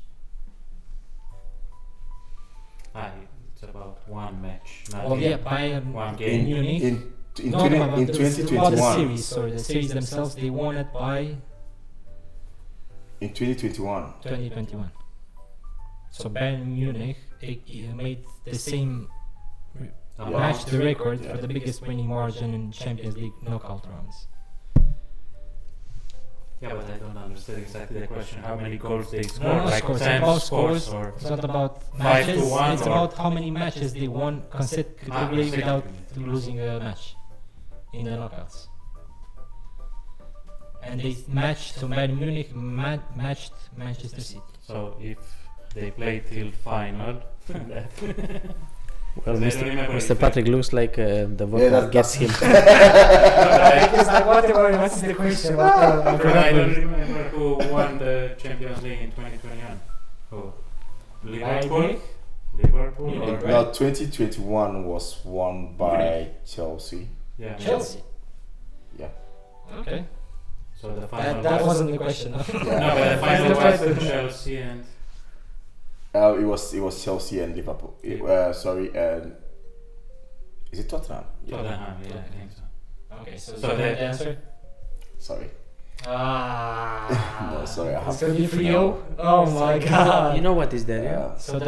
It's about one match. Not Oh in yeah, Bayern one In game. Munich. in No, 20 no, but in this is about the 2021. series, sorry, the series themselves, they won it by In 2021. 2021. So Bayern Munich made the same Amount. match the record Yeah. for the biggest winning margin in Champions League knockout rounds. Yeah, but I don't understand exactly the question. How many goals they scored? No, Like scores, 10 about scores scores. or It's not about 5 to matches. 1 It's or- about how many matches they won consecutively without losing a match in the knockouts. And they matched. So Bayern Munich matched Manchester City. So if they play till final, Well, I don't remember Mr. if Patrick looks like the vodka that's- gets him. It's like whatever. What's the question? But I don't remember who won the Champions League in 2021. Who? Liverpool? Liverpool? Munich, Or Now 2021 was won by Chelsea. yeah, Chelsea. Yeah. Okay. So the final That was wasn't the question. no, but the final was Chelsea and It was Chelsea and Liverpool. Is it Tottenham? Tottenham. Yeah, I think so. Okay, so So you the- know the answer? Sorry. Ah. No, sorry, I It's have gonna be 3-0. Oh my god. You know what is that? Yeah? So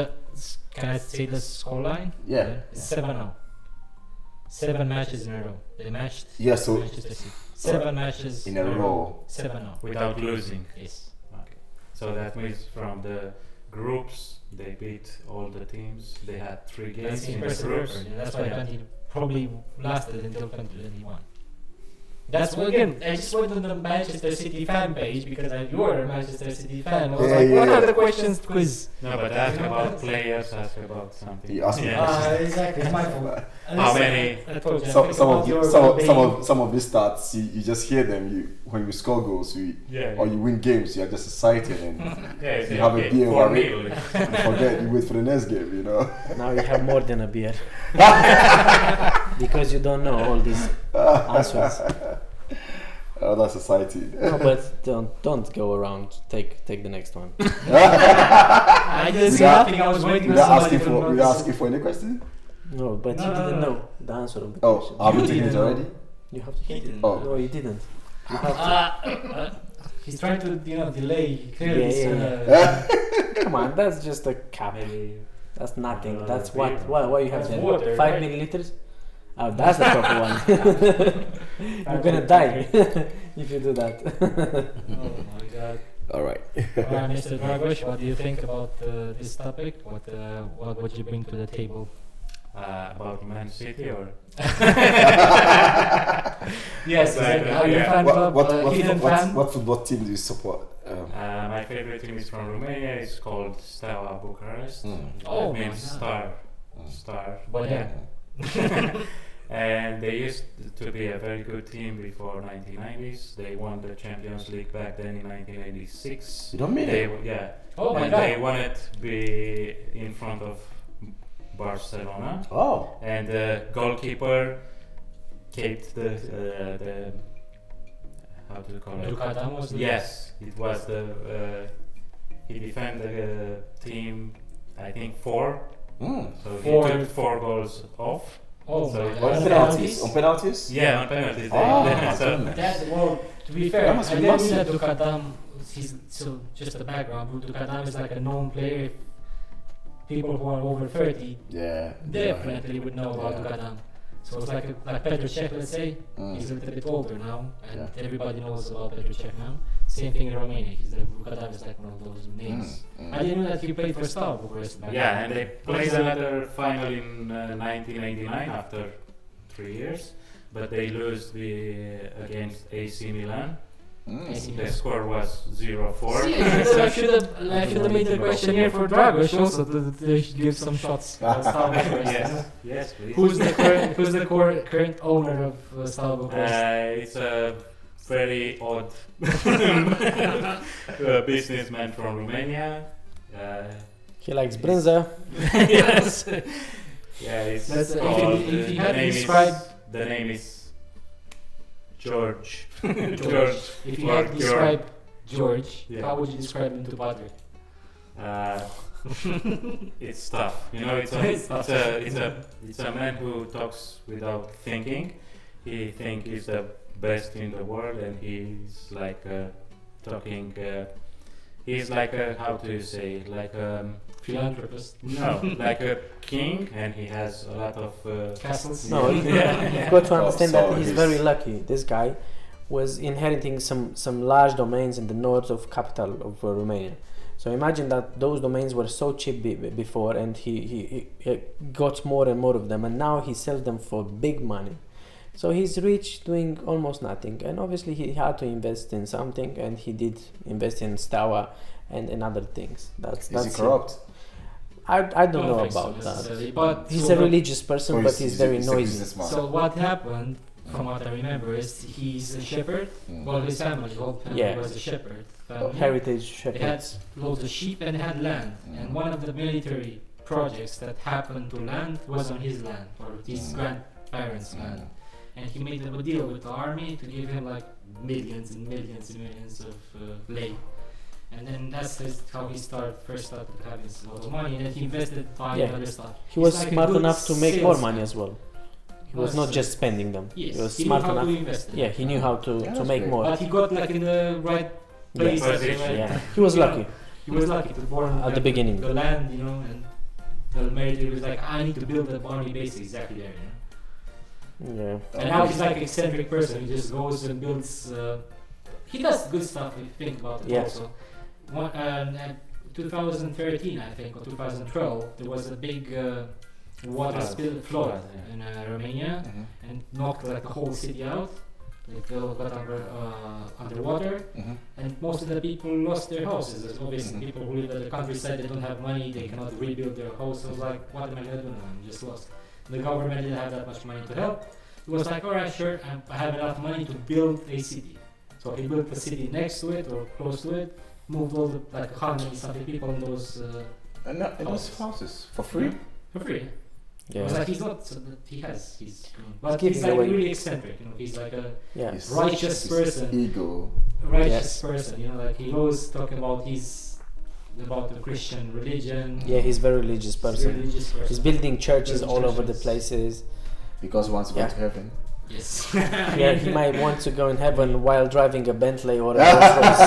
can I say the scoreline? Yeah. It's 7-0. 7 matches in a row. They matched Yeah, so Manchester City. 7 matches in a row. 7-0. Without losing. Yes. Okay. So that means from the groups they beat all the teams. They had 3 games That's in the impressive groups. record. And that's why 20 probably lasted until 2021. That's what, again, I just went on the Manchester City fan page because you were a Manchester City fan. I was Yeah, like, what yeah. are the questions quiz? No, but ask about players, ask about something. You asked me Yeah. questions. Exactly, it's my fault. How many? I told you, Some of these stats you just hear them. When you score goals, Yeah. or you win games, you're just excited and Yeah, you have a beer 4 already. nil. you forget you wait for the next game. You know. Now you have more than a beer. Because you don't know all these answers. Other society. No, but don't go around. Take the next one. I didn't see nothing. I was waiting for somebody to We're asking for any question? No, but you didn't know the answer of the question. Are we taking it already? You have to He take it. didn't. Oh. No, you didn't. You have to. He's trying to, delay. Clearly, Yeah. Come on, that's just a cap. Maybe That's nothing. No, That's beer. what you have That's there. water, 5 right? milliliters. Oh, that's the proper one. You're gonna die if you do that. Oh my god. Alright. Alright, Mr. Dragos, what do you think about this topic? What would you bring to the table? about Man City or Yes, Exactly. are you a fan club, hidden fan? What football team do you support? my favorite team is from Romania. It's called Steaua Bucharest. Oh That my means God. star. But yeah. And they used to be a very good team before 1990s. They won the Champions League back then in 1986. You don't mean They it? yeah. Oh my And god. they wanted to be in front of Barcelona. Oh. And the goalkeeper kept the how do you call it? Ducadam was the Yes, it was the he defended the team. I think 4. So Four. he took 4 goals off. Oh So my it god. was On penalties? On penalties? Yeah, on penalties. Oh, So- goodness. That, well, to be fair, That I must be didn't know massive. that Ducadam, so just a background, Ducadam is like a known player. People who are over 30 Yeah. definitely would know about Yeah. Ducadam. So it's like Petr Cech, let's say, he's a little bit older now, and Yeah. everybody knows about Petr Cech now. Same thing in Romania, Ducadam is like one of those names. I didn't know that he played for Steaua Bucharest back Yeah, then. and they played another final in 1989 after 3 years, but they lost against AC Milan. AC The score was 0-4. See, I should have made the question here for Dragos also to give some shots. Steaua Bucharest. Yes, please. Who's the current owner of Steaua Bucharest? It's a very odd businessman from Romania. He likes brânză. Yes. Yeah, it's That's, called, if you the had to name describe the name is George. George, if you had to describe George, Yeah. how would you describe him to Patrick? It's tough. You know, it's a man who talks without thinking. He thinks he's the best in the world, and he's like talking. He's like how do you say, like Philanthropist. no, like a king, and he has a lot of Castles. No, Yeah. you've got to understand so that he's he's- very lucky. This guy was inheriting some large domains in the north of capital of Romania. So imagine that those domains were so cheap before, and he got more and more of them, and now he sells them for big money. So he's rich doing almost nothing, and obviously he had to invest in something, and he did invest in Steaua and other things. That's Is he it. corrupt? I don't know think so about necessarily, that. but He's so a religious person, but he's very a noisy. businessman. So what happened, from what I remember, is he's a shepherd. Well, his family, whole family Yeah. was a shepherd. family. Heritage They had shepherds. loads of sheep and had land. And one of the military projects that happened to land was on his land, or his grandparents' land. And he made a deal with the army to give him like millions and millions and millions of lei. And then that's how he first started having a lot of money, and then he invested buying Yeah. other stuff. He was He's like a smart good enough to make more salesman. money as well. He was not just spending them. Yes, He was he smart knew how enough. to invest in Yeah, it. he knew how to that's make great. more. But he got like in the right place. Yeah. at the right Yeah, time. he was You know, lucky. He was lucky to born At the beginning. The land, and the military was like, I need to build the army base exactly there. Yeah. And now he's like an eccentric person. He just goes and builds. He does good stuff if you think about it Yes. also. 2013, I think, or 2012, there was a big water spill flood in Romania and knocked like the whole city out. Like they all got underwater, and most of the people lost their houses. There's obviously people who live at the countryside, they don't have money, they cannot rebuild their house. So it's like, what am I gonna do now? I'm just lost. The government didn't have that much money to help. It was like, alright, sure, I have enough money to build a city. So he built a city next to it or close to it, moved all the like 100 something people in those And those houses for free? for free. Yeah. It's like he's not. So that he has. But giving he's like away. really eccentric. He's like a Yeah. His- righteous his person. Ego. Righteous person. Like he always talking about about the Christian religion. Yeah, he's very religious person. Religious person. He's building churches Building all over the churches. places. Because once you Yeah. go to heaven. Yes. Yeah, he might want to go in heaven while driving a Bentley or a Rolls Royce.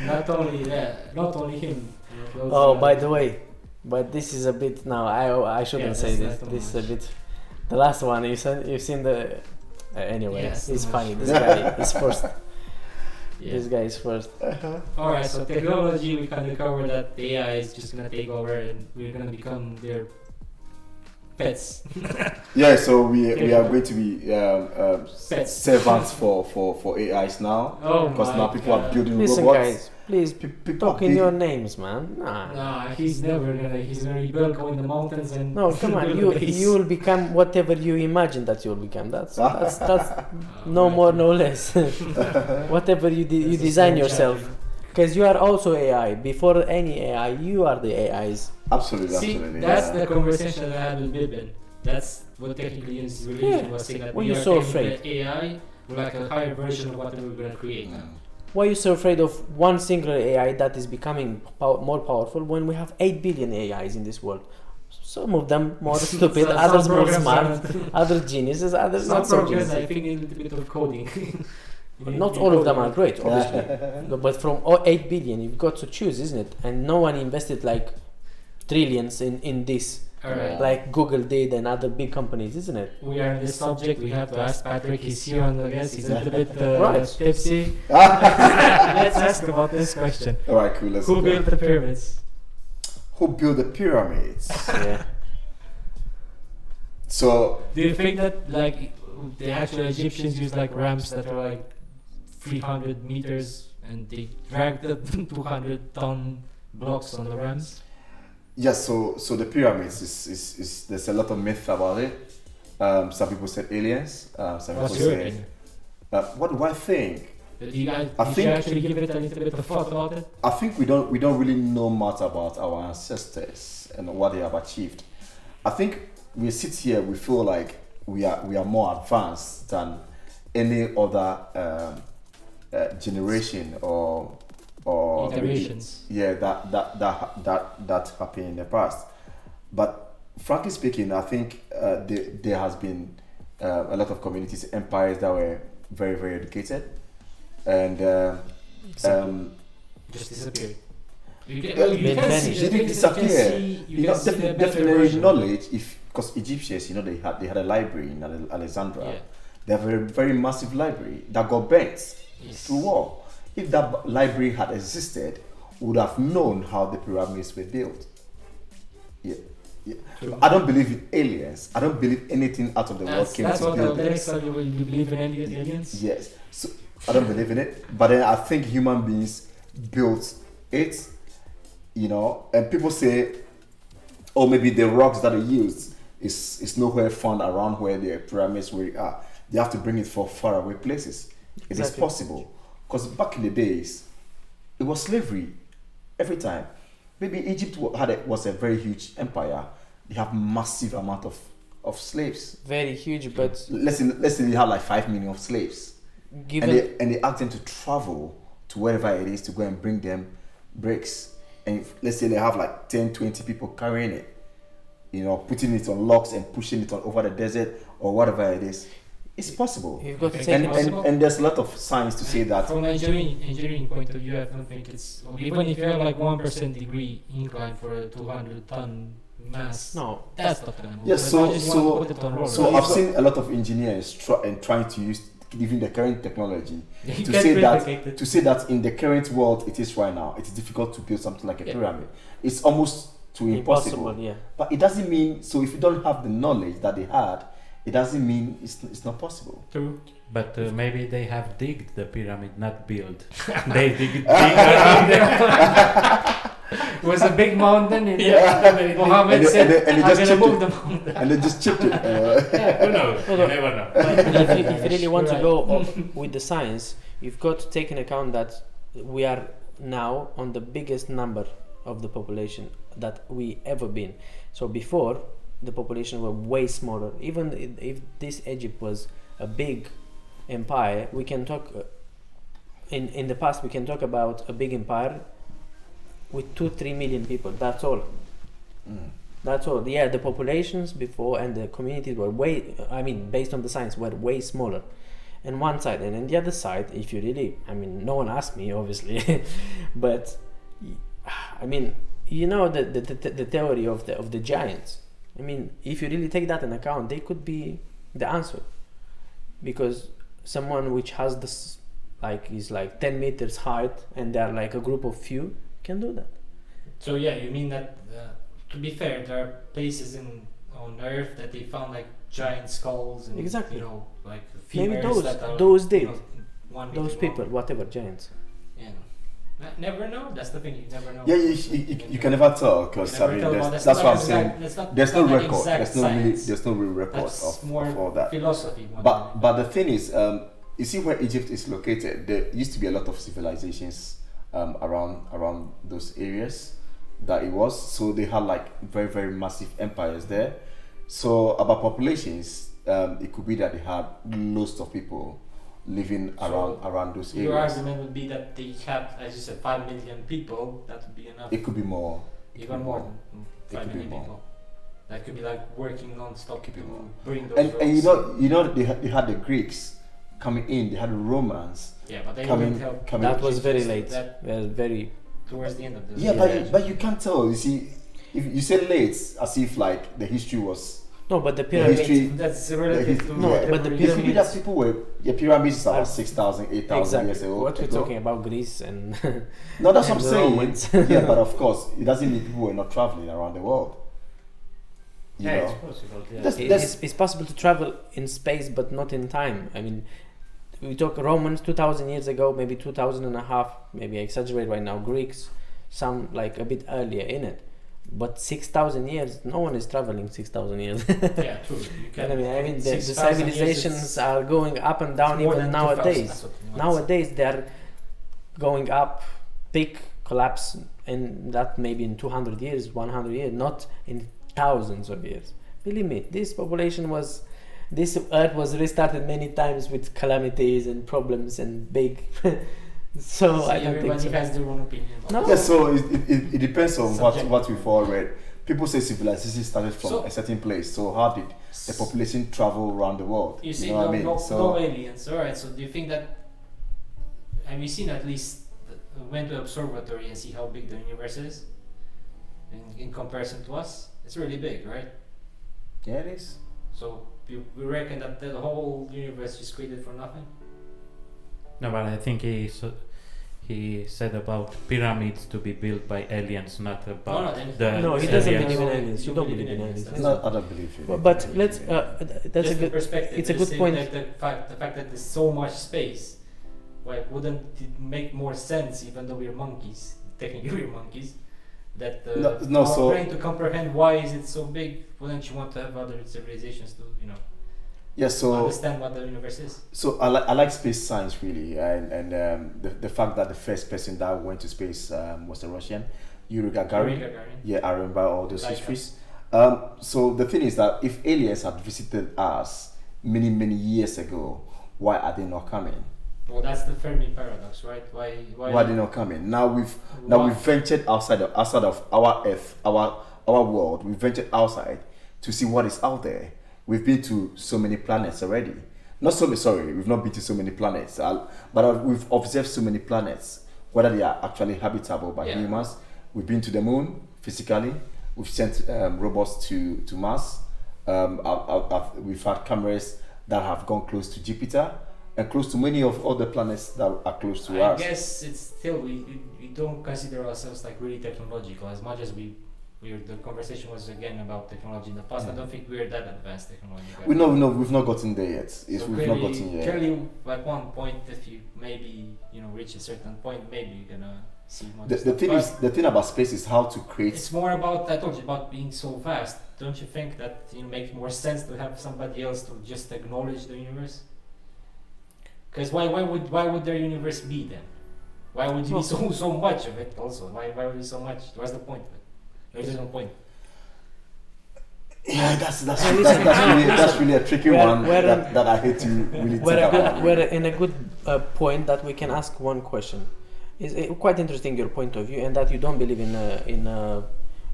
Not only that. Not only him. Those, Oh, by the way, but this is a bit now. I shouldn't Yeah, say that's this. not This is much. a bit. The last one you've seen the. Anyway, Yes, it's too funny. much. This guy is first. Yeah. This guy is first. Alright, so technology, we kind of covered that AI is just gonna take over and we're gonna become their pets. Yeah, so we are going to be Pets. servants for AIs now. Oh Because my now people are God. building Listen, robots. guys, please People talk are in big- your names, man. Nah. Nah, he's never gonna. He's gonna rebel, go in the mountains and. No, come on. build You a base. you will become whatever you imagine that you will become. That's no Alright. more, no less. Whatever you That's a design small yourself. chapter. Because you are also AI. Before any AI, you are the AIs. Absolutely, See, absolutely. that's yeah. the conversation that I had with Bibin. That's what technically in religion Yeah. was saying that Why we you are so taking afraid? the AI, we're like a higher version of what we're gonna create. Why are you so afraid of one single AI that is becoming more powerful when we have 8 billion AIs in this world? Some of them more stupid, Some others more programs smart, aren't- others geniuses, others Some not so programs, geniuses. I think, need a little bit of coding. Not all of them are great, obviously. But from 8 billion, you've got to choose, isn't it? And no one invested like trillions in this, Alright. like Google did and other big companies, isn't it? We are in this subject. We have to ask Patrick. He's here on the guest. He's a little bit Right. tipsy. Let's ask about this question. All right, cool. Let's Who go. built the pyramids? Who built the pyramids? Yeah. So Do you think that like the actual Egyptians used like ramps that are like 300 meters and they dragged the 200-ton blocks on the ramps? yes, so the pyramids is there's a lot of myth about it. Some people said aliens. Some people What's your say. opinion? What do I think? Did you guys I did think- you actually give it a little bit of thought about it? I think we don't really know much about our ancestors and what they have achieved. I think we sit here, we feel like we are more advanced than any other generation or Iterations. yeah that happened in the past. But frankly speaking, I think there has been a lot of communities, empires that were very, very educated, and Just disappeared. You Yeah, can, you they can vanished. see, they didn't disappear. you can see the better definitely version. knowledge, if because Egyptians, they had a library in Alexandria. Yeah. They have a very massive library that got burnt Yes. through war. If that library had existed, we would have known how the pyramids were built. Yeah. True. I don't believe in aliens. I don't believe anything out of the world came That's to what the build next this. study will you believe in aliens? Yes. So I don't believe in it. But then I think human beings built it, and people say, oh, maybe the rocks that they used is nowhere found around where the pyramids are. They have to bring it from far away places. It is Exactly. possible. Because back in the days, it was slavery every time. Maybe Egypt was a very huge empire. They have massive amount of slaves. Very huge, but Let's say they have like 5 million of slaves. given And they ask them to travel to wherever it is to go and bring them bricks. And let's say they have like 10, 20 people carrying it, putting it on logs and pushing it over the desert or whatever it is. It's possible. you've got to Okay. take And, it. possible? and there's a lot of science to say that. From an engineering point of view, I don't think it's even if you have like 1% degree incline for a 200-ton mass. No, That's not gonna move. Yes, But I just want to put it on rollers. So I've seen a lot of engineers trying to use even the current technology You to can't say that replicate it. to say that in the current world it is right now, it is difficult to build something like a Yeah. pyramid. It's almost too impossible. yeah. But it doesn't mean, so if you don't have the knowledge that they had, it doesn't mean it's not possible. True. But maybe they have digged the pyramid, not built. They dig around there. It was a big mountain and Yeah. Mohammed And they- said, and they I'm just gonna chipped move it. the mountain. And they just chipped it. Who knows? You never know. If you really want to Right. go with the science, you've got to take into account that we are now on the biggest number of the population that we ever been. So before, the population were way smaller. Even if this Egypt was a big empire, we can talk in the past, we can talk about a big empire with 2-3 million people. That's all. That's all. Yeah, the populations before and the communities were way, I mean, based on the science, were way smaller. And one side, and on the other side, if you really, I mean, no one asked me, obviously, but I mean, you know, the theory of the giants. I mean, if you really take that into account, they could be the answer, because someone which has this, like, is like 10 meters height, and they're like a group of few, can do that. So yeah, you mean that to be fair, there are places on Earth that they found like giant skulls and Exactly. you know, like Maybe femurs that are those like, did. you know, 1 meter Those people, long. whatever, giants. Yeah. Never know. That's the thing. You never know. Yeah, you can never tell, because I mean, that's what I'm saying. There's no record. There's no real record That's of more all that. philosophy. But the thing is, you see where Egypt is located. There used to be a lot of civilizations around those areas that it was. So they had like very, very massive empires there. So about populations, it could be that they had loads of people living around those areas. Your argument would be that they have, as you said, 5 million people. That would be enough. It could be more. Even more than 5 could be million more. people. That could be like working non-stop to Could be more. bring those And roads. you know they had the Greeks coming in. They had the Romans. Yeah, but they coming- didn't help. coming- That was very late. That Very. towards the end of the Yeah, Yeah. but you can't tell. You see, if you say late, as if like the history was. No, but the The pyramids. history- That's relative to No, but the It could be that pyramids- people were. Yeah, pyramids are Are- 6,000, 8,000 Exactly. years old. What we're ago. talking about, Greece and No, that's what and I'm the saying. Romans. Yeah, but of course, it doesn't mean people were not traveling around the world. You Yeah, know? it's possible. Yeah. That's- it's possible to travel in space, but not in time. I mean, we talk Romans 2,000 years ago, maybe 2,000 and a half. Maybe I exaggerate right now. Greeks, some like a bit earlier in it. But 6,000 years, no one is traveling 6,000 years. yeah, true. You can. I mean, the 6,000 years, civilizations it's are going up and down more even than 2,000, nowadays. that's what you want. Nowadays, they are going up, peak, collapse, and that maybe in 200 years, 100 years, not in thousands of years. Believe me, this earth was restarted many times with calamities and problems and big. So See, I don't think everybody so. has their own opinion. about No. it. Yeah, so it depends on Subjective. what we've all read. People say civilization started from So- a certain place. So how did the population travel around the world? You see, know what I mean? no aliens. All right. So do you think that? Have you seen at least went to observatory and see how big the universe is in comparison to us? It's really big, right? Yeah, it is. So we reckon that the whole universe is created for nothing. No, but I think he said about pyramids to be built by aliens, not about the No, he doesn't aliens. believe in aliens. You don't believe in aliens. That's No, I don't believe it. But let's. That's just a the good. perspective. it's a They're good saying point. that the fact that there's so much space, why wouldn't it make more sense, even though we're monkeys, technically we're monkeys, that No, our so- brain to comprehend why is it so big? Wouldn't you want to have other civilizations to Yeah, so understand what the universe is? so I like space science really, and the fact that the first person that went to space was a Russian, Yuri Gagarin. Yeah, I remember all those Like histories. So the thing is that if aliens had visited us many years ago, why are they not coming? Well, that's the Fermi paradox, right? Why Why are they not coming? Now we've ventured outside of our Earth, our world. We've ventured outside to see what is out there. We've been to so many planets already. We've not been to so many planets, but we've observed so many planets, whether they are actually habitable by Yeah. humans. We've been to the moon physically. We've sent robots to Mars. We've had cameras that have gone close to Jupiter and close to many of other planets that are close to I us. guess it's still we don't consider ourselves like really technological as much as the conversation was again about technology in the past. I don't think we're that advanced technologically. We've not gotten there yet. We've not gotten there. Clearly, at one point, if you maybe reach a certain point, maybe you're gonna see more. The thing about space is how to create. It's more about, I told you, about being so vast. Don't you think that it makes more sense to have somebody else to just acknowledge the universe? Because why would their universe be then? Why would you be so much of it? Also, why would you so much? What's the point? There's no point. Yeah, that's really a tricky one that I hate to really think about. We're in a good point that we can ask one question. It's quite interesting your point of view, and that you don't believe in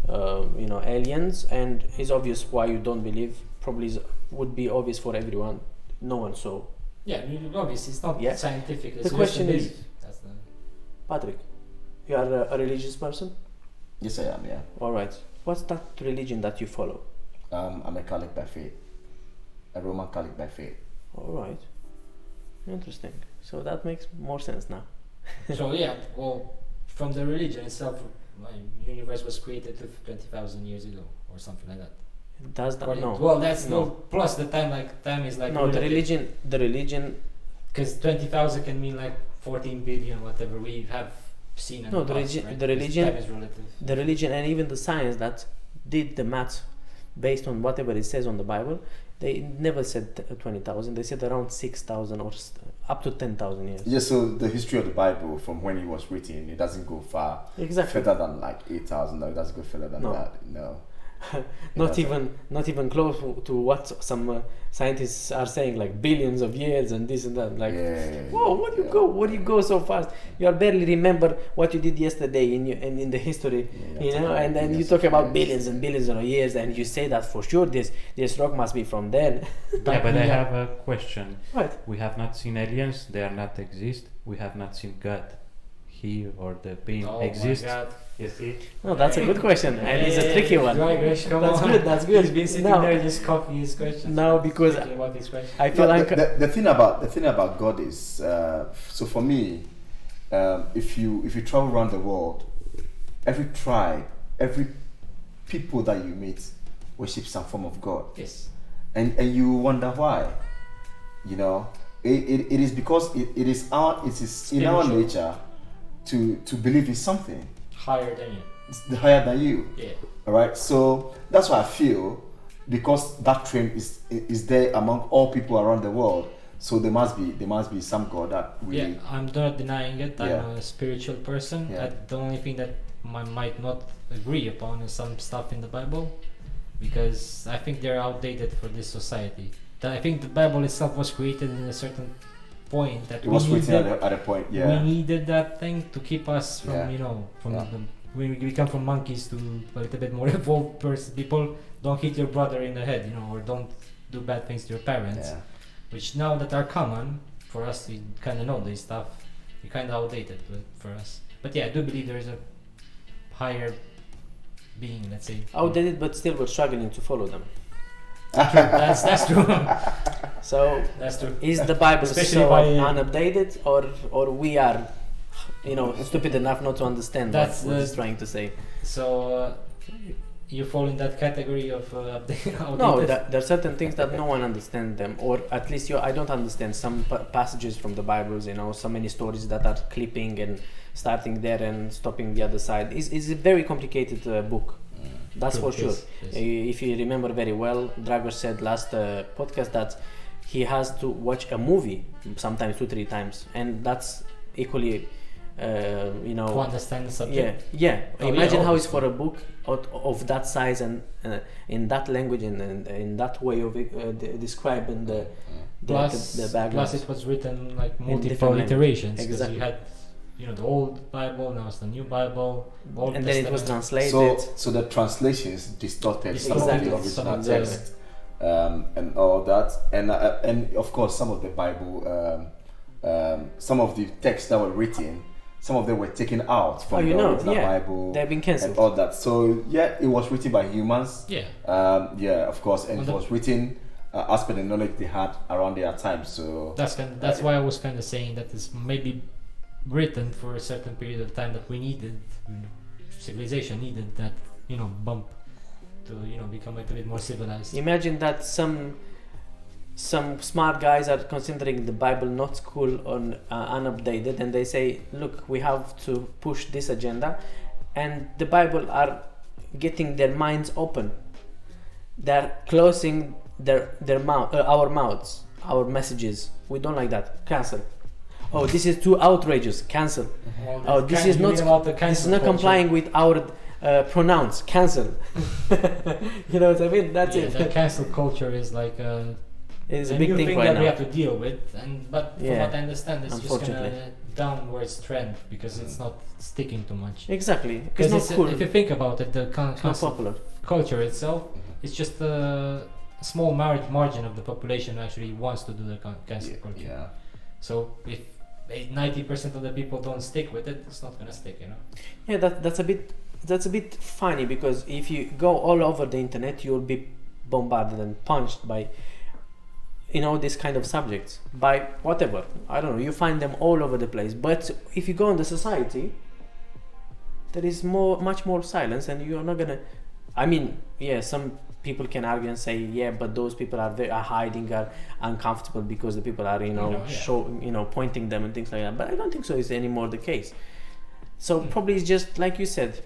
aliens, and it's obvious why you don't believe. Probably would be obvious for everyone. No one saw. Yeah, obviously it's not scientific. The question is, Patrick, you are a religious person? Yes, I am. Yeah. All right. What's that religion that you follow? I'm a Catholic by faith, a Roman Catholic by faith. All right. Interesting. So that makes more sense now. So yeah, well, from the religion itself, the universe was created 20,000 years ago or something like that. Does that? No. Well, that's no. Plus the time is like no. The religion. Because 20,000 can mean like 14 billion, whatever we have seen. No, the religion. Time is relative. The religion and even the science that did the math based on whatever it says on the Bible, they never said 20,000. They said around 6,000 or up to 10,000 years. Yeah, so the history of the Bible from when it was written, it doesn't go further than like 8,000. No, it doesn't go further than that. No. Not even close to what some scientists are saying, like billions of years and this and that. Like, whoa, what do you go so fast? You barely remember what you did yesterday in the history, and then you talk about billions and billions of years, and you say that for sure this rock must be from then. But I have a question. Right. We have not seen aliens; they are not exist. We have not seen God. He or the being exists. My God. You see? No, that's a good question, and it's a tricky one. Dragos, That's good. He's been sitting there just copying his questions. No, because about his questions. I feel the thing about God is so for me, if you travel around the world, every tribe, every people that you meet worship some form of God. Yes. And you wonder why. You know, it is because it is in our nature to believe in something higher than you. It's higher than you. Yeah. All right. So that's why I feel, because that trend is there among all people around the world. So there must be some God that really. Yeah, I'm not denying it. I'm a spiritual person. Yeah. The only thing that I might not agree upon is some stuff in the Bible, because I think they're outdated for this society. I think the Bible itself was created in a certain point that it was written at a point. Yeah. We needed that thing to keep us from we come from monkeys to a little bit more evolved people. Don't hit your brother in the head, or don't do bad things to your parents. Yeah. Which now that are common for us, we kind of know this stuff. We kind of outdated for us. But yeah, I do believe there is a higher being, let's say. Outdated, but still we're struggling to follow them. That's true. So that's true. Is the Bible Especially so unupdated, or we are, stupid enough not to understand what it's trying to say? So you fall in that category of outdated? No, there are certain things that no one understands them, or at least I don't understand some passages from the Bibles. So many stories that are clipping and starting there and stopping the other side. It's a very complicated book. That's for sure. Yes. If you remember very well, Dragos said last podcast that he has to watch a movie sometimes 2-3 times, and that's equally, to understand the subject. Yeah. Imagine how it's for a book of that size and in that language and in that way of describing the background. Plus, it was written like multiple iterations. Exactly. You had the old Bible, now it's the new Bible, Old and Testament. then it was translated. So the translations distorted some of the original text, and all that, and of course some of the Bible, some of the texts that were written, some of them were taken out from the original Bible. They've been cancelled. And all that. So it was written by humans. Yeah. Of course, and it was written as per the knowledge they had around their time. So that's why I was kind of saying that it's maybe written for a certain period of time that we needed, civilization needed that bump to become a little bit more civilized. Imagine that some smart guys are considering the Bible not cool or unupdated, and they say, look, we have to push this agenda, and the Bible are getting their minds open. They're closing their mouth, our mouths, our messages. We don't like that. Cancel. Oh, this is too outrageous. Cancel. Oh, this is not complying with our pronouns. Cancel. You know what I mean? That's it. The cancel culture is like it's a new big thing thing right that now. we have to deal with, but from Yeah, what I understand, it's just unfortunately. gonna downwards trend because it's not sticking too much. Exactly. It's Because not cool. if you think about it, the It's not cancel popular. culture itself, it's just a small margin of the population who actually wants to do the cancel culture. Yeah. So if 90% of the people don't stick with it, it's not gonna stick, you know. Yeah, that's a bit funny because if you go all over the internet, you'll be bombarded and punched by, you know, this kind of subjects, by whatever. I don't know. You find them all over the place. But if you go in the society, there is much more silence, and you're not gonna. I mean, yeah, some people can argue and say, yeah, but those people are hiding, are uncomfortable because the people are, pointing them and things like that. But I don't think so is anymore the case. So probably it's just like you said,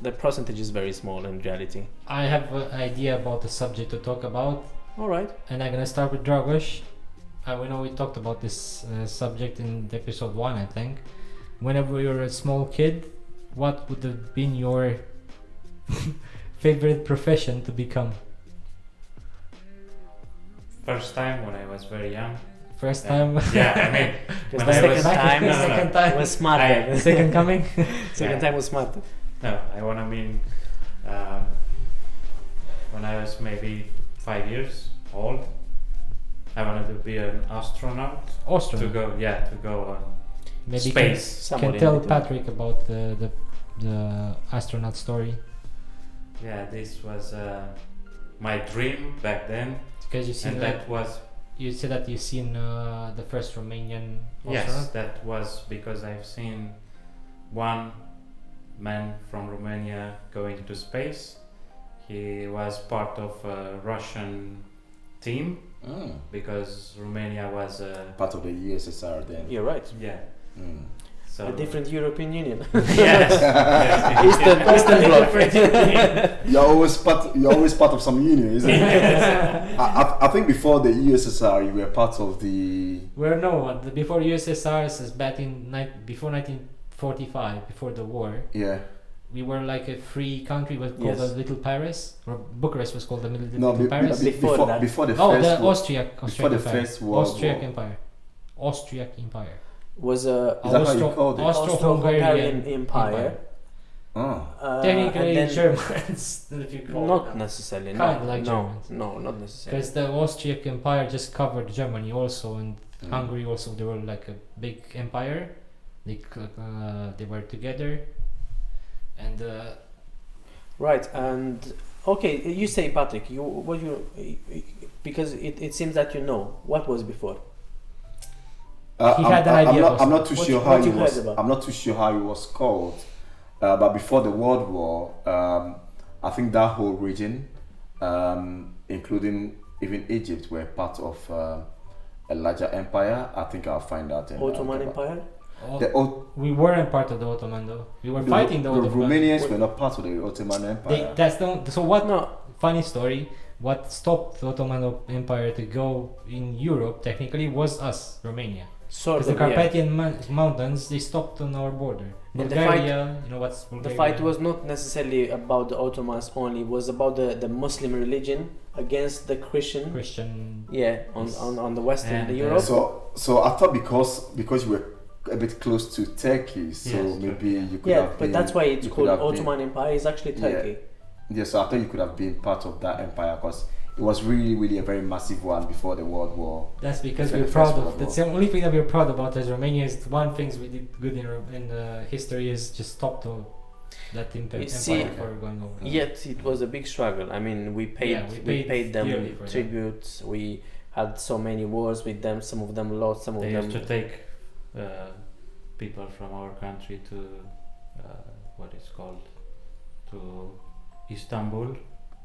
the percentage is very small in reality. I have an idea about the subject to talk about. All right. And I'm gonna start with Dragos. We know we talked about this subject in episode 1, I think. Whenever you're a small kid, what would have been your favorite profession to become? First time when I was very young. First time? Yeah, I mean, Because when the I was second time, Second time. was smarter. Second coming? Second time was smarter. No, I want to mean when I was maybe 5 years old, I wanted to be an astronaut. Astronaut. To go on Maybe space. can tell Patrick about the astronaut story. Yeah, this was my dream back then, Because you said that you've seen the first Romanian astronaut. Yes, that was because I've seen one man from Romania going to space. He was part of a Russian team because Romania was Part of the USSR then. You're right. yeah. So A different European Union. yes. Eastern Bloc. You're always part of some union, isn't it? I think before the USSR, you were part of the. Before USSR, is back before 1945, before the war. Yeah. We were like a free country, was called the Little Paris, or Bucharest was called the Little Paris. Before the Austriac Empire. Austriac Empire. Was Is that how you called it? Austro-Hungarian Empire. Oh. Technically and then Germans, if you call not it. necessarily. Kind of No, like no, Germans. no, not necessarily. Because the Austriac Empire just covered Germany also, and Hungary also. They were like a big empire. They were together, and Right, and okay, you say, Patrick, because it seems that you know what was before. He had an idea. I'm not too sure how what he you was. heard about. I'm not too sure how he was called. But before the World War, I think that whole region, including even Egypt, were part of a larger empire. I think I'll find out. Ottoman Empire. We weren't part of the Ottoman though. We were fighting the Ottoman. Romanians were not part of the Ottoman Empire. Funny story. What stopped the Ottoman Empire to go in Europe technically was us, Romania. Because the Carpathian Mountains, they stopped on our border. And Bulgaria, you know what's Bulgaria? The fight was not necessarily about the Ottomans only. It was about the Muslim religion against the Christian. Yeah, on the Western Europe. So I thought because you were a bit close to Turkey, so maybe you could have been. Yeah, but that's why it's called Ottoman Empire. It's actually Turkey. Yeah, so I thought you could have been part of that empire because it was really, really a very massive one before the World War. That's because we're proud of. That's the only thing that we're proud about as Romania. Is one thing we did good in history is just stop that empire from going over. Yet it was a big struggle. I mean, we paid them tributes. We had so many wars with them. Some of them lost. Some of them. They used to take people from our country to what it's called to Istanbul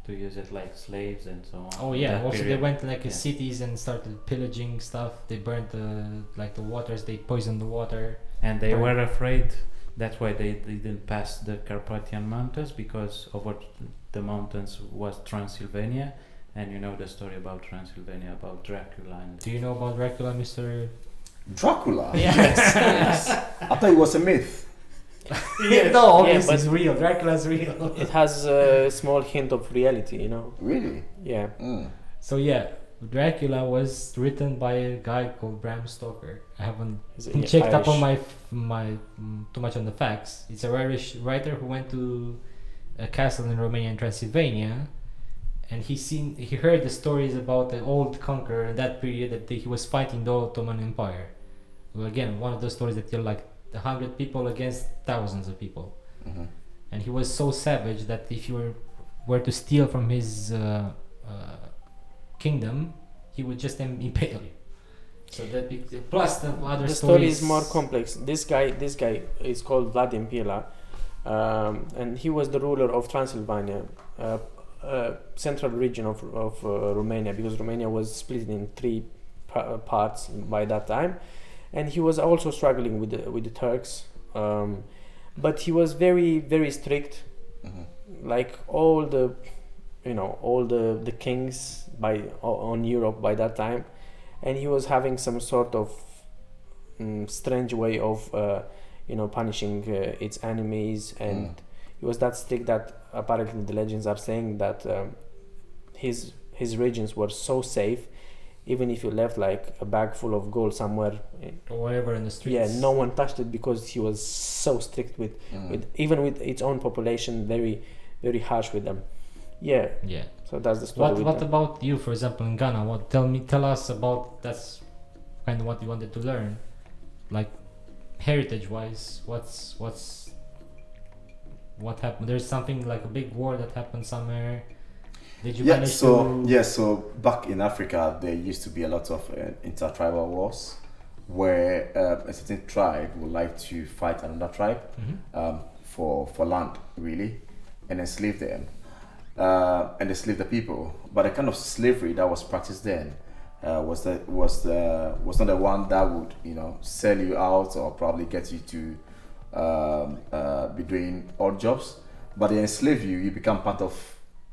to use it like slaves and so on. Oh yeah, also period. They went like cities and started pillaging stuff. They burned the waters, they poisoned the water. And they were afraid, that's why they didn't pass the Carpathian Mountains, because over the mountains was Transylvania, and you know the story about Transylvania, about Dracula. And do you know about Dracula, Mr. Dracula. Yes. I thought it was a myth. No, obviously but it's real. Dracula's real. It has a small hint of reality, you know. Really? Yeah. So yeah, Dracula was written by a guy called Bram Stoker. I haven't checked up on my too much on the facts. It's a Irish writer who went to a castle in Romania and Transylvania, and he heard the stories about the old conqueror in that period that he was fighting the Ottoman Empire. Well, again, one of those stories that you're like 100 people against thousands of people, and he was so savage that if you were to steal from his kingdom, he would just impale you. So that plus the other the stories. story is more complex. This guy is called Vlad Impila, and he was the ruler of Transylvania, central region of Romania, because Romania was split in three parts by that time, and he was also struggling with the Turks, but he was very, very strict, like all the kings on Europe by that time, and he was having some sort of strange way of punishing its enemies, and he was that strict that apparently the legends are saying that his regions were so safe, even if you left like a bag full of gold somewhere or whatever in the streets. Yeah, no one touched it because he was so strict with even with its own population, very, very harsh with them. Yeah. So that's the story. What about you, for example, in Ghana? Tell us about, that's kind of what you wanted to learn, like heritage-wise. What happened? There's something like a big war that happened somewhere. Did you manage to? So back in Africa, there used to be a lot of intertribal wars, where a certain tribe would like to fight another tribe for land, really, and enslave them. And enslave the people, but the kind of slavery that was practiced then was not the one that would sell you out or probably get you to be doing odd jobs, but they enslave you. You become part of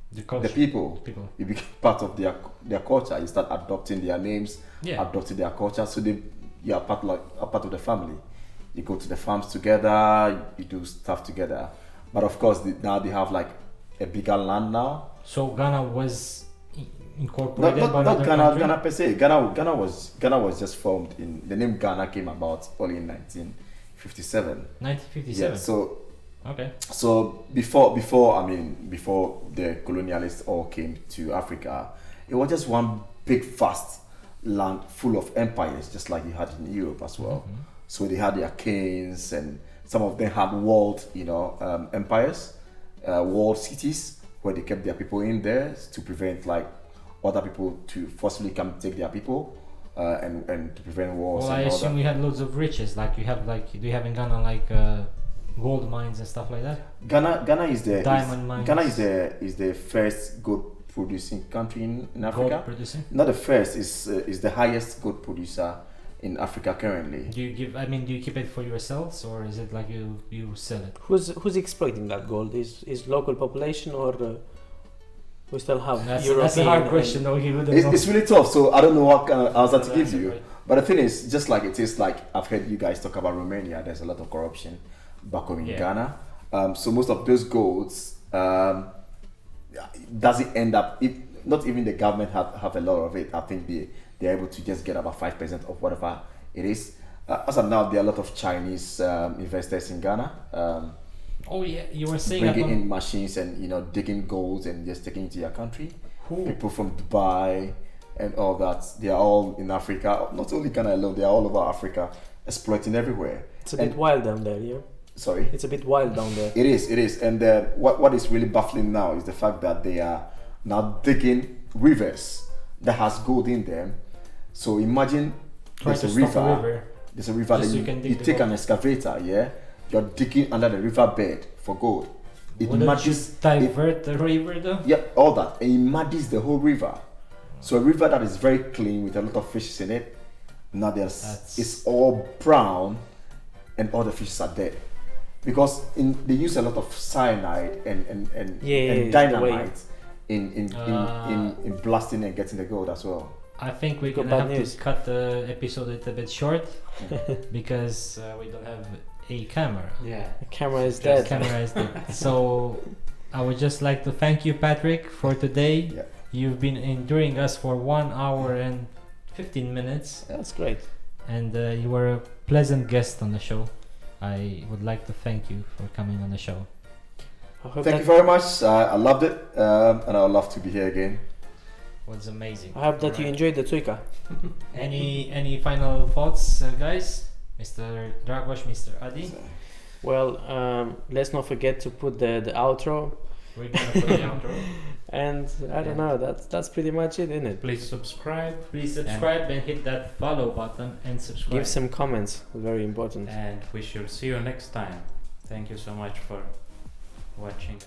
the people. You become part of their culture. You start adopting their names, adopting their culture. So you are part of the family. You go to the farms together. You do stuff together. But of course, now they have like a bigger land now. So Ghana was incorporated by another Ghana, country? Ghana per se. Ghana was just formed in, the name Ghana came about only in 1957. 1957. Yeah, so okay. So before the colonialists all came to Africa, it was just one big vast land full of empires, just like you had in Europe as well. So they had their kings, and some of them had walled empires. Walled cities where they kept their people in there to prevent like other people to forcibly come take their people and to prevent wars. Well, I assume we had loads of riches, like do you have in Ghana like gold mines and stuff like that? Ghana is the diamond mines. Ghana is the first gold producing country in Africa. Gold producing? Not the first, is the highest gold producer in Africa currently. Do you keep it for yourselves, or is it like you sell it? Who's exploiting that gold? Is local population, or we still have European? That's a hard question, though. It's really tough, so I don't know what kind of answer to give you. Right. But the thing is, just like it is, like I've heard you guys talk about Romania, there's a lot of corruption back home in Ghana. So most of those golds, does it end up? Not even the government have a lot of it. I think they're able to just get about 5% of whatever it is. As of now, there are a lot of Chinese investors in Ghana. You were saying bringing in machines and digging gold and just taking it to your country. People from Dubai and all that, they are all in Africa. Not only Ghana alone, they are all over Africa, exploiting everywhere. It's a bit wild down there, yeah. Sorry, it's a bit wild down there. It is, and what is really baffling now is the fact that they are now digging rivers that has gold in them. So imagine there's a river that you take an excavator, you're digging under the river bed for gold. It muddies, divert the river though? Yeah, all that. And it muddies the whole river. So a river that is very clean with a lot of fishes in it, now it's all brown and all the fishes are dead. Because they use a lot of cyanide and dynamite in blasting and getting the gold as well. I think we're Got gonna bad have news. to cut the episode a little bit short because we don't have a camera. Yeah. The camera is The dead. camera is dead. So I would just like to thank you, Patrick, for today. Yeah. You've been enduring us for 1 hour and 15 minutes, That's great. and you were a pleasant guest on the show. I would like to thank you for coming on the show. I hope Thank you that, very much. I loved it, and I would love to be here again. It was amazing. I hope that you Alright. enjoyed the tuika. Any final thoughts, guys? Mr. Dragos, Mr. Adi? Well, let's not forget to put the outro. We're gonna put the outro. And I don't know, that's pretty much it, isn't it? Please subscribe. Please subscribe and hit that follow button and subscribe. Give some comments, very important. And we shall see you next time. Thank you so much for watching.